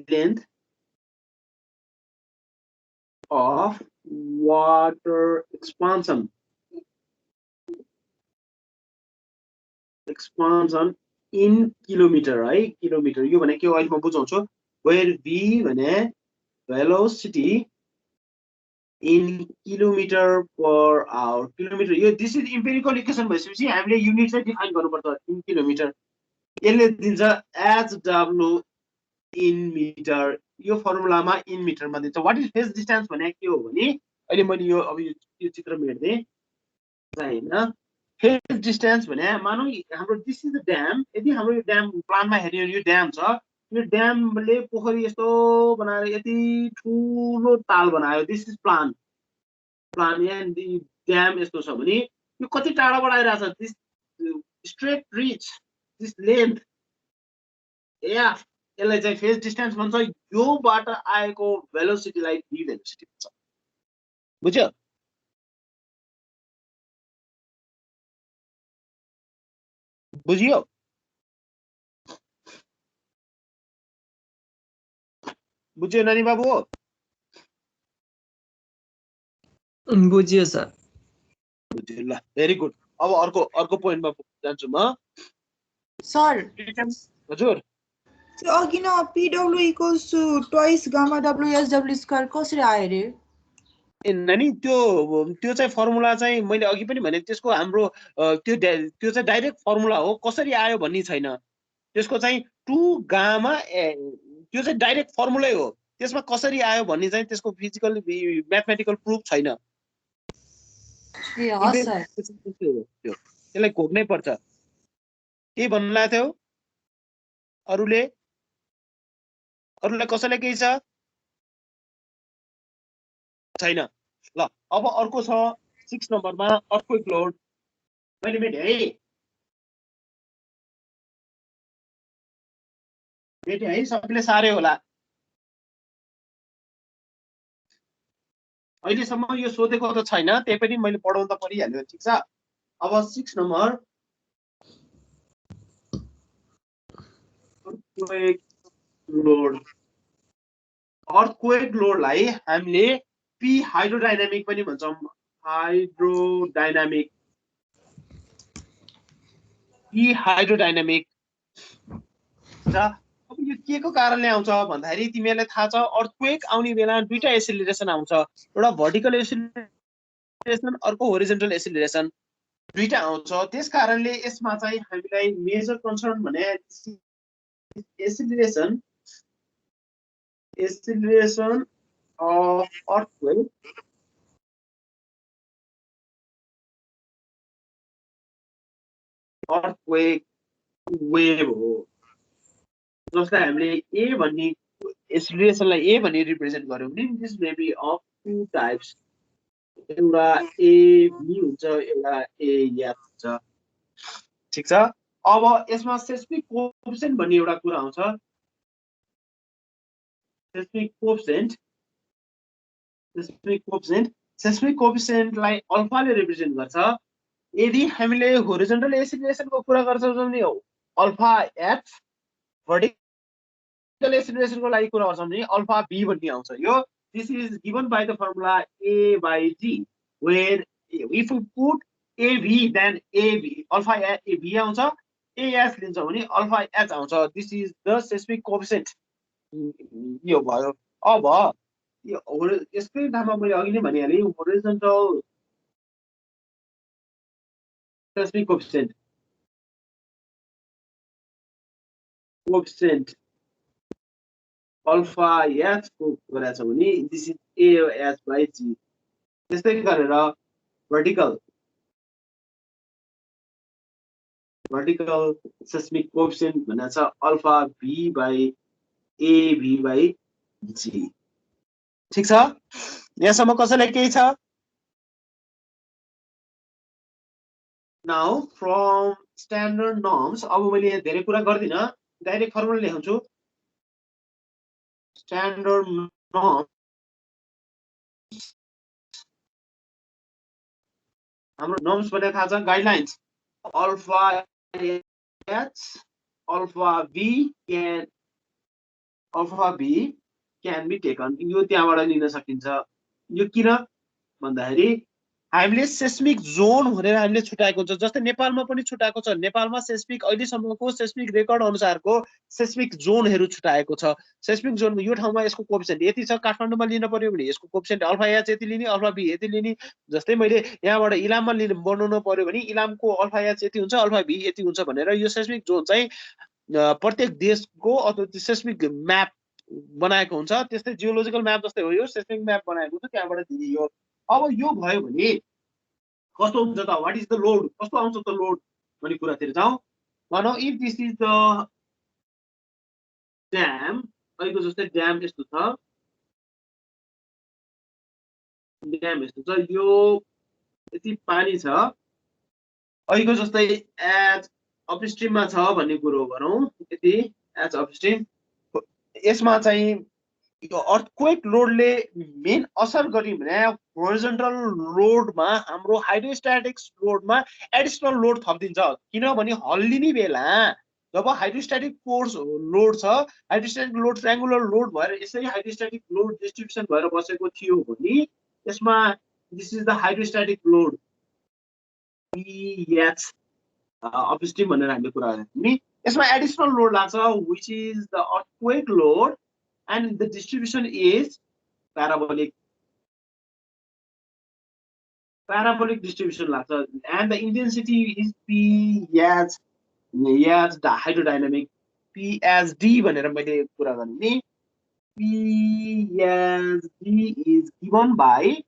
length of water expansion in kilometer, है किलोमिटर. यो भने के हो अहिले म बुझाउँछु. where v भने velocity in kilometer per hour. Kilometre यो दिस इज इम्पेरिकल इक्वेसन भइसकेपछि हामीले युनिट चाहिँ डिफाइन गर्नुपर्छ इन किलोमिटर. यसले दिन्छ HW इन मिटर. यो फर्मुलामा इन मिटरमा दिन्छ. व्हाट इज फेज डिस्टेन्स भने के हो भने अहिले मैले यो अब यो चित्र मेट्दै हैन. फेज डिस्टेन्स भने मानौ हाम्रो दिस इज द ड्याम. यदि हाम्रो यो ड्याम प्लानमा हेर्यो यो ड्याम छ. यो ड्यामले पोखरी यस्तो बनाएर यति ठुलो ताल बनायो. This is plan and the dam यस्तो छ भने यो कति टाढाबाट आइराछ. This straight reach this length F यसलाई चाहिँ फेज डिस्टेन्स भन्छ. योबाट आएको भेलोसिटीलाई v भेलोसिटी भन्छ. बुझ्यो? बुझियो? बुझ्यो नानी बाबु? बुझियो सर. बुझ्यो ल. Very good. अब अर्को पोइन्टमा जान्छु म. सर हजुर त्यो अघि न PW equals to twice gamma W SW square कसरी आयो रे? ए नानी त्यो चाहिँ फर्मुला चाहिँ मैले अघि पनि भने त्यसको हाम्रो त्यो चाहिँ डाइरेक्ट फर्मुला हो. कसरी आयो भन्ने छैन. त्यसको चाहिँ 2 गामा त्यो चाहिँ डाइरेक्ट फर्मुलै हो. त्यसमा कसरी आयो भन्ने चाहिँ त्यसको फिजिकल म्याथमेटिकल प्रुफ छैन. ए हस् सर. त्यसलाई घोक्नै पर्छ. के भन्नु लाग्थ्यो अरूलाई कसैलाई केही छ छैन? ल अब अर्को छ 6 नम्बरमा अर्थक्वेक लोड. मैले मेटे है सबैले सारे होला. अहिलेसम्म यो सोधेको त छैन. त्यही पनि मैले पढाउन त परिहाल्यो. ठिक छ. अब 6 नम्बर अर्थक्वेक लोड. अर्थक्वेक लोडलाई हामीले पी हाइड्रोडाइनामिक पनि भन्छौँ. हाइड्रोडाइनामिक अब यो के को कारणले आउँछ भन्दाखेरि तिमीहरूलाई थाहा छ अर्थक्वेक आउने बेला दुईटा एसिलरेसन आउँछ. एउटा भर्टिकल एसिलरेसन, अर्को होरिजोन्टल एसिलरेसन. दुईटा आउँछ. त्यस कारणले यसमा चाहिँ हामीलाई मेजर कन्सर्न भने एसिलरेसन of earthquake wave हो. जसलाई हामीले ए भन्ने एसिलरेसनलाई ए भन्ने रिप्रेजेन्ट गर्यौं भने this may be of 2 types. एउटा एभी हुन्छ, एउटा एएफ हुन्छ. ठीक छ. अब यसमा सेस्मिक कोएफिसिएन्ट भन्ने एउटा कुरा आउँछ. सेस्मिक कोएफिसिएन्टलाई अल्फाले रिप्रेजेन्ट गर्छ. यदि हामीले होरिजोन्टल एसिलरेसनको कुरा गर्छौं भने अल्फा एच, भर्टिकल एसिलरेसनको लागि कुरा गर्छौं भने अल्फा बी भन्ने आउँछ. यो this is given by the formula A by G where if we put AV then AV alpha AB आउँछ. AS लिन्छौं भने अल्फा एच आउँछ. This is the seismic coefficient. यो भयो. अब यो यसकै नाममा मैले अघि नै भनिहालेँ होरिजोन्टल सेस्मिक कोएफिसिएन्ट अल्फा एच को कुरा छ भने this is AS by G. त्यस्तै गरेर भर्टिकल सेस्मिक कोएफिसिएन्ट भनेको छ alpha B by AB by G. ठीक छ. यहाँसम्म कसैलाई केही छ? Now from standard norms. अब मैले यहाँ धेरै कुरा गर्दिन. डाइरेक्ट फर्मुला लेखाउँछु स्ट्यान्डर्ड नर्म हाम्रो नर्म्स भनेर थाहा छ guidelines alpha h alpha b can be taken यो त्यहाँबाट लिन सकिन्छ यो किन भन्दाखेरि हामीले सेस्मिक जोन भनेर हामीले छुट्याएको हुन्छ जस्तै नेपालमा पनि छुट्याएको छ नेपालमा सेस्मिक अहिलेसम्मको सेस्मिक रेकर्ड अनुसारको सेस्मिक जोनहरू छुट्याएको छ सेस्मिक जोन यो ठाउँमा यसको कोएफिसिएन्ट यति छ काठमाडौँमा लिन पर्यो भने यसको कोएफिसिएन्ट अल्फा एच यति लिने अल्फा बी यति लिने जस्तै मैले यहाँबाट इलाममा बनाउन पर्यो भने इलामको अल्फा एच यति हुन्छ अल्फा बी यति हुन्छ भनेर यो सेस्मिक जोन चाहिँ प्रत्येक देशको अथवा सेस्मिक म्याप बनाएको हुन्छ त्यस्तै जियोलोजिकल म्याप जस्तै हो यो सेस्मिक म्याप बनाएको हुन्छ त्यहाँबाट दिइयो अब यो भयो भने कस्तो हुन्छ त व्हाट इज द लोड कस्तो आउँछ त लोड भन्ने कुरातिर जाउँ भनौँ if this is the dam अहिलेको जस्तै ड्याम यस्तो छ यो यति पानी छ अहिलेको जस्तै एज अपस्ट्रिममा छ भन्ने कुरो गरौँ यति एज अपस्ट्रिम यसमा चाहिँ यो अर्थक्वेक लोडले मेन असर गर्यो भने होरिजोन्टल लोडमा हाम्रो हाइड्रोस्ट्याटिक्स लोडमा एडिसनल लोड थपिदिन्छ किनभने हल्लिने बेला जब हाइड्रोस्ट्याटिक फोर्स लोड छ हाइड्रोस्ट्याटिक लोड ट्रायंगुलर लोड भएर यसरी हाइड्रोस्ट्याटिक लोड डिस्ट्रिब्युसन भएर बसेको थियो भने यसमा this is the हाइड्रोस्ट्याटिक load pH upstream भनेर हामीले कुरा गरेको नि यसमा एडिसनल लोड लाग्छ which is the earthquake load and the distribution is parabolic distribution लाग्छ and the intensity is P as hydrodynamic P as D भनेर मैले कुरा गर्ने नि P as D is given by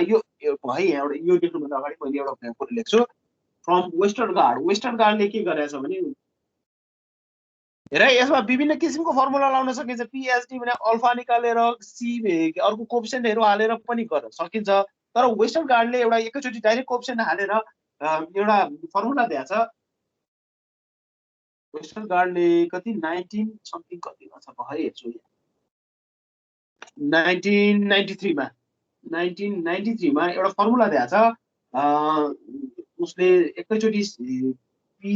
यो भयो यहाँ यो लेख्नु भन्दा अगाडि मैले एउटा कुरा लेख्छु फ्रम वेस्टर्न गार्डले के गरेछ भने हेर यसमा विभिन्न किसिमको फर्मुला लाउन सकिन्छ पीएचडी भने अल्फा निकालेर सी अर्को कोएफिसिएन्टहरु हालेर पनि गर्न सकिन्छ तर वेस्टर्न गार्डले एउटा एकैचोटी डाइरेक्ट कोएफिसिएन्ट हालेर एउटा फर्मुला दिएछ वेस्टर्न गार्डले कति 19 समथिङ कति छ भए हेर्छु 1993 मा एउटा फर्मुला दिएछ उसले एकैचोटी पी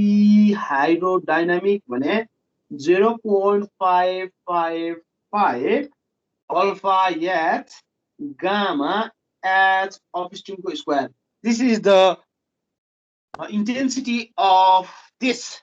हाइड्रोडायनामिक भने 0.555 alpha h gamma h upstream को square. This is the intensity of this.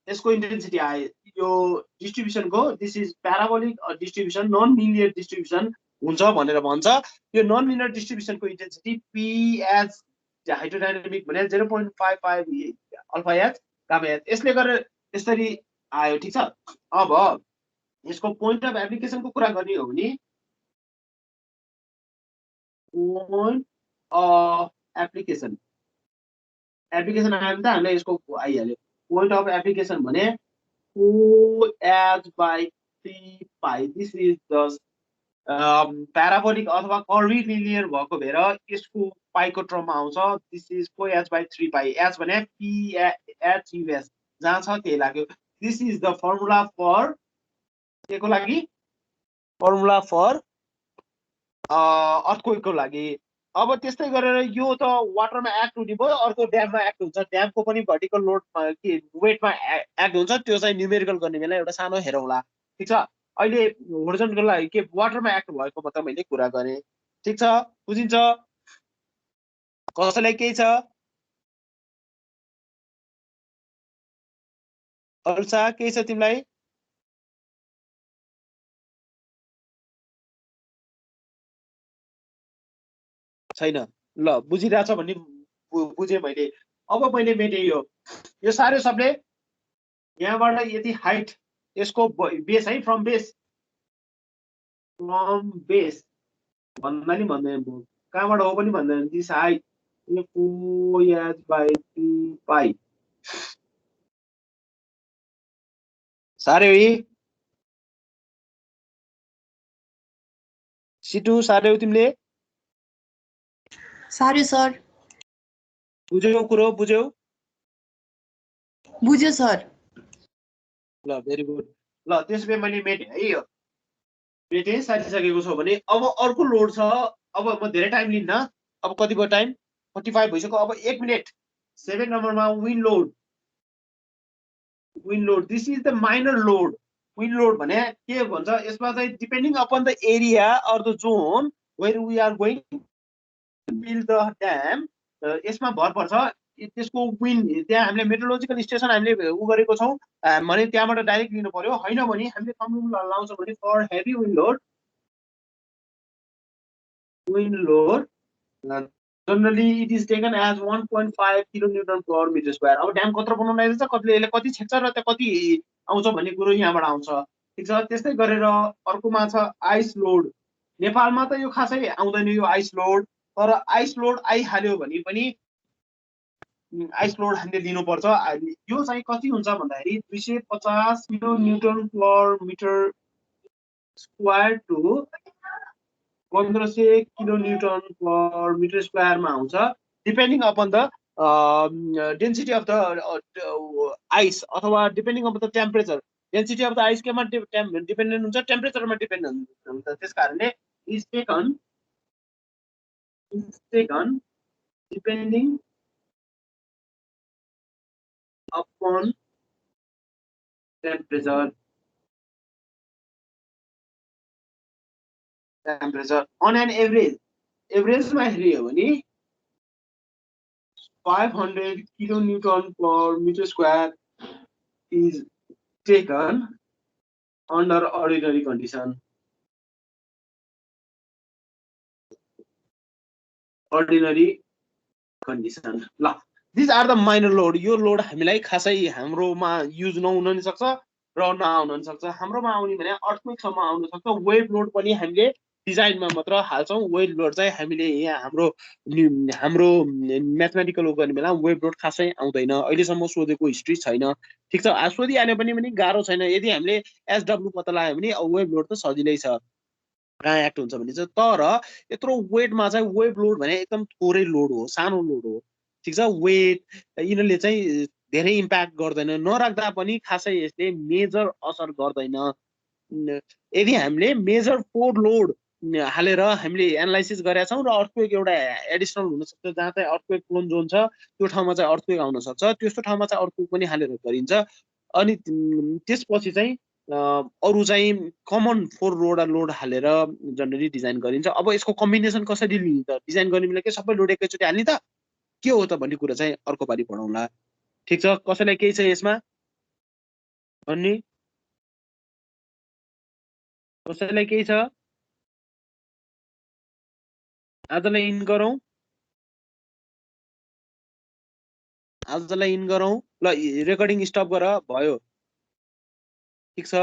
यसको intensity आयो यो distribution को this is parabolic distribution non-linear distribution हुन्छ भनेर भन्छ यो non-linear distribution को intensity p as hydrodynamic भने 0.55 alpha h gamma h यसले गरेर यसरी आयो ठीक छ अब यसको पोइन्ट अफ एप्लिकेसन को कुरा गर्ने हो भने पोइन्ट अफ एप्लिकेसन आयो नि त हामीले यसको आइहाल्यो पोइन्ट अफ एप्लिकेसन भने O h by 3 pi this is the प्याराबोलिक अथवा कर्विलिनियर भएको भएर यसको पाइको टर्ममा आउँछ this is O h by 3 pi h भने p h us जहाँ छ त्यही लाग्यो This is the formula for केको लागि formula for earthquake को लागि अब त्यस्तै गरेर यो त वाटरमा एक्ट हुने भयो अर्को ड्याममा एक्ट हुन्छ ड्यामको पनि भर्टिकल लोड के वेटमा एक्ट हुन्छ त्यो चाहिँ न्यूमेरिकल गर्ने बेला एउटा सानो हेरौला ठीक छ अहिले होरिजोन्टलको लागि के वाटरमा एक्ट भएको म तपाईले कुरा गरे ठीक छ बुझिन्छ कसैलाई केही छ अल्सा के छ तिमीलाई छैन ल बुझिराछ भन्ने बुझे मैले अब मैले मेटे यो सारे सबले यहाँबाट यति हाइट यसको बेस है फ्रम बेस भन्दा नि भन्दैन कहाँबाट हो पनि भन्दैन दिस हाइट पाइ सारे सिटु सारे तिमीले सारे सर बुझ्यौ कुरो बुझ्यौ बुझ्यो सर ल भेरी गुड। ल त्यसो भए मैले मेट है यो मेटै साटिसकेको छ भने अब अर्को लोड छ। अब म धेरै टाइम लिन्न। अब कति भयो टाइम 45 भइसक्यो। अब 1 मिनेट 7 नम्बरमा wind load. Wind load this is the minor load. Wind load भने के भन्छ यसमा चाहिँ depending upon the area or the zone where we are going to build the dam, यसमा भर पर्छ त्यसको विन्ड। त्यहाँ हामीले मेट्रोलोजिकल स्टेसन हामीले उ गरेको छौँ भने त्यहाँबाट डाइरेक्ट लिनु पर्यो। होइन भने हामीले कम लाउँछ भने for heavy wind load generally it is taken as 1.5 kilonewton per metre square. अब ड्याम कत्रो बनाउन आइरहेछ, कतिले यसले कति छेक्छ र त्यहाँ कति आउँछ भन्ने कुरो यहाँबाट आउँछ। ठिक छ। त्यस्तै गरेर अर्कोमा छ आइस लोड। नेपालमा त यो खासै आउँदैन यो आइस लोड, तर आइस लोड आइहाल्यो भने पनि आइस लोड हामीले लिनुपर्छ। यो चाहिँ कति हुन्छ भन्दाखेरि 250 kilonewton per metre square to 1500 kilonewton per metre स्क्वायरमा आउँछ depending upon the density of the ice अथवा depending of the temperature. Density of the ice केमा डिपेन्डेन्ट हुन्छ, टेम्परेचरमा डिपेन्डेन्ट हुन्छ। त्यस कारणले is taken depending upon temperature on an average मा हेर्यो भने 500 kilonewton per meter square is taken under ordinary condition. ल this are the minor load. यो लोड हामीलाई खासै हाम्रोमा युज नहुन नि सक्छ र नआउन नि सक्छ। हाम्रोमा आउने भने अर्थक्वेकसम्म आउन सक्छ। वेभ लोड पनि हामीले डिजाइनमा मात्र हाल्छौँ। वेभ लोड चाहिँ हामीले यहाँ हाम्रो म्याथमेटिकल गर्ने बेला वेभ लोड खासै आउँदैन। अहिलेसम्म सोधेको हिस्ट्री छैन। ठिक छ। सोधिहाल्यो पनि गाह्रो छैन। यदि हामीले एसडब्ल्यू पत्ता लगायो भने वेभ लोड त सजिलै छ कहाँ एक्ट हुन्छ भने चाहिँ। तर यत्रो वेटमा चाहिँ वेभ लोड भने एकदम थोरै लोड हो, सानो लोड हो। ठिक छ। वेट यिनीहरूले चाहिँ धेरै इम्प्याक्ट गर्दैन, नराख्दा पनि खासै यसले मेजर असर गर्दैन। यदि हामीले मेजर फोर लोड हालेर हामीले एनालाइसिस गरेका छौँ र अर्थक्वेक एउटा एडिसनल हुनसक्छ जहाँ चाहिँ अर्थक्वेक प्रोन जोन छ त्यो ठाउँमा चाहिँ अर्थक्वेक आउन सक्छ, त्यस्तो ठाउँमा चाहिँ अर्थक्वेक पनि हालेर गरिन्छ। अनि त्यसपछि चाहिँ अरू चाहिँ कमन फोर लोड हालेर जनरली डिजाइन गरिन्छ। अब यसको कम्बिनेसन कसरी लिने त, डिजाइन गर्ने बेला के सबै लोड एकैचोटि हाल्ने त के हो त भन्ने कुरा चाहिँ अर्को पालि पढाउँला। ठिक छ। कसैलाई केही छ यसमा भन्ने? कसैलाई केही छ? आजलाई इन गरौँ ल रेकर्डिङ स्टप गर भयो। ठिक छ।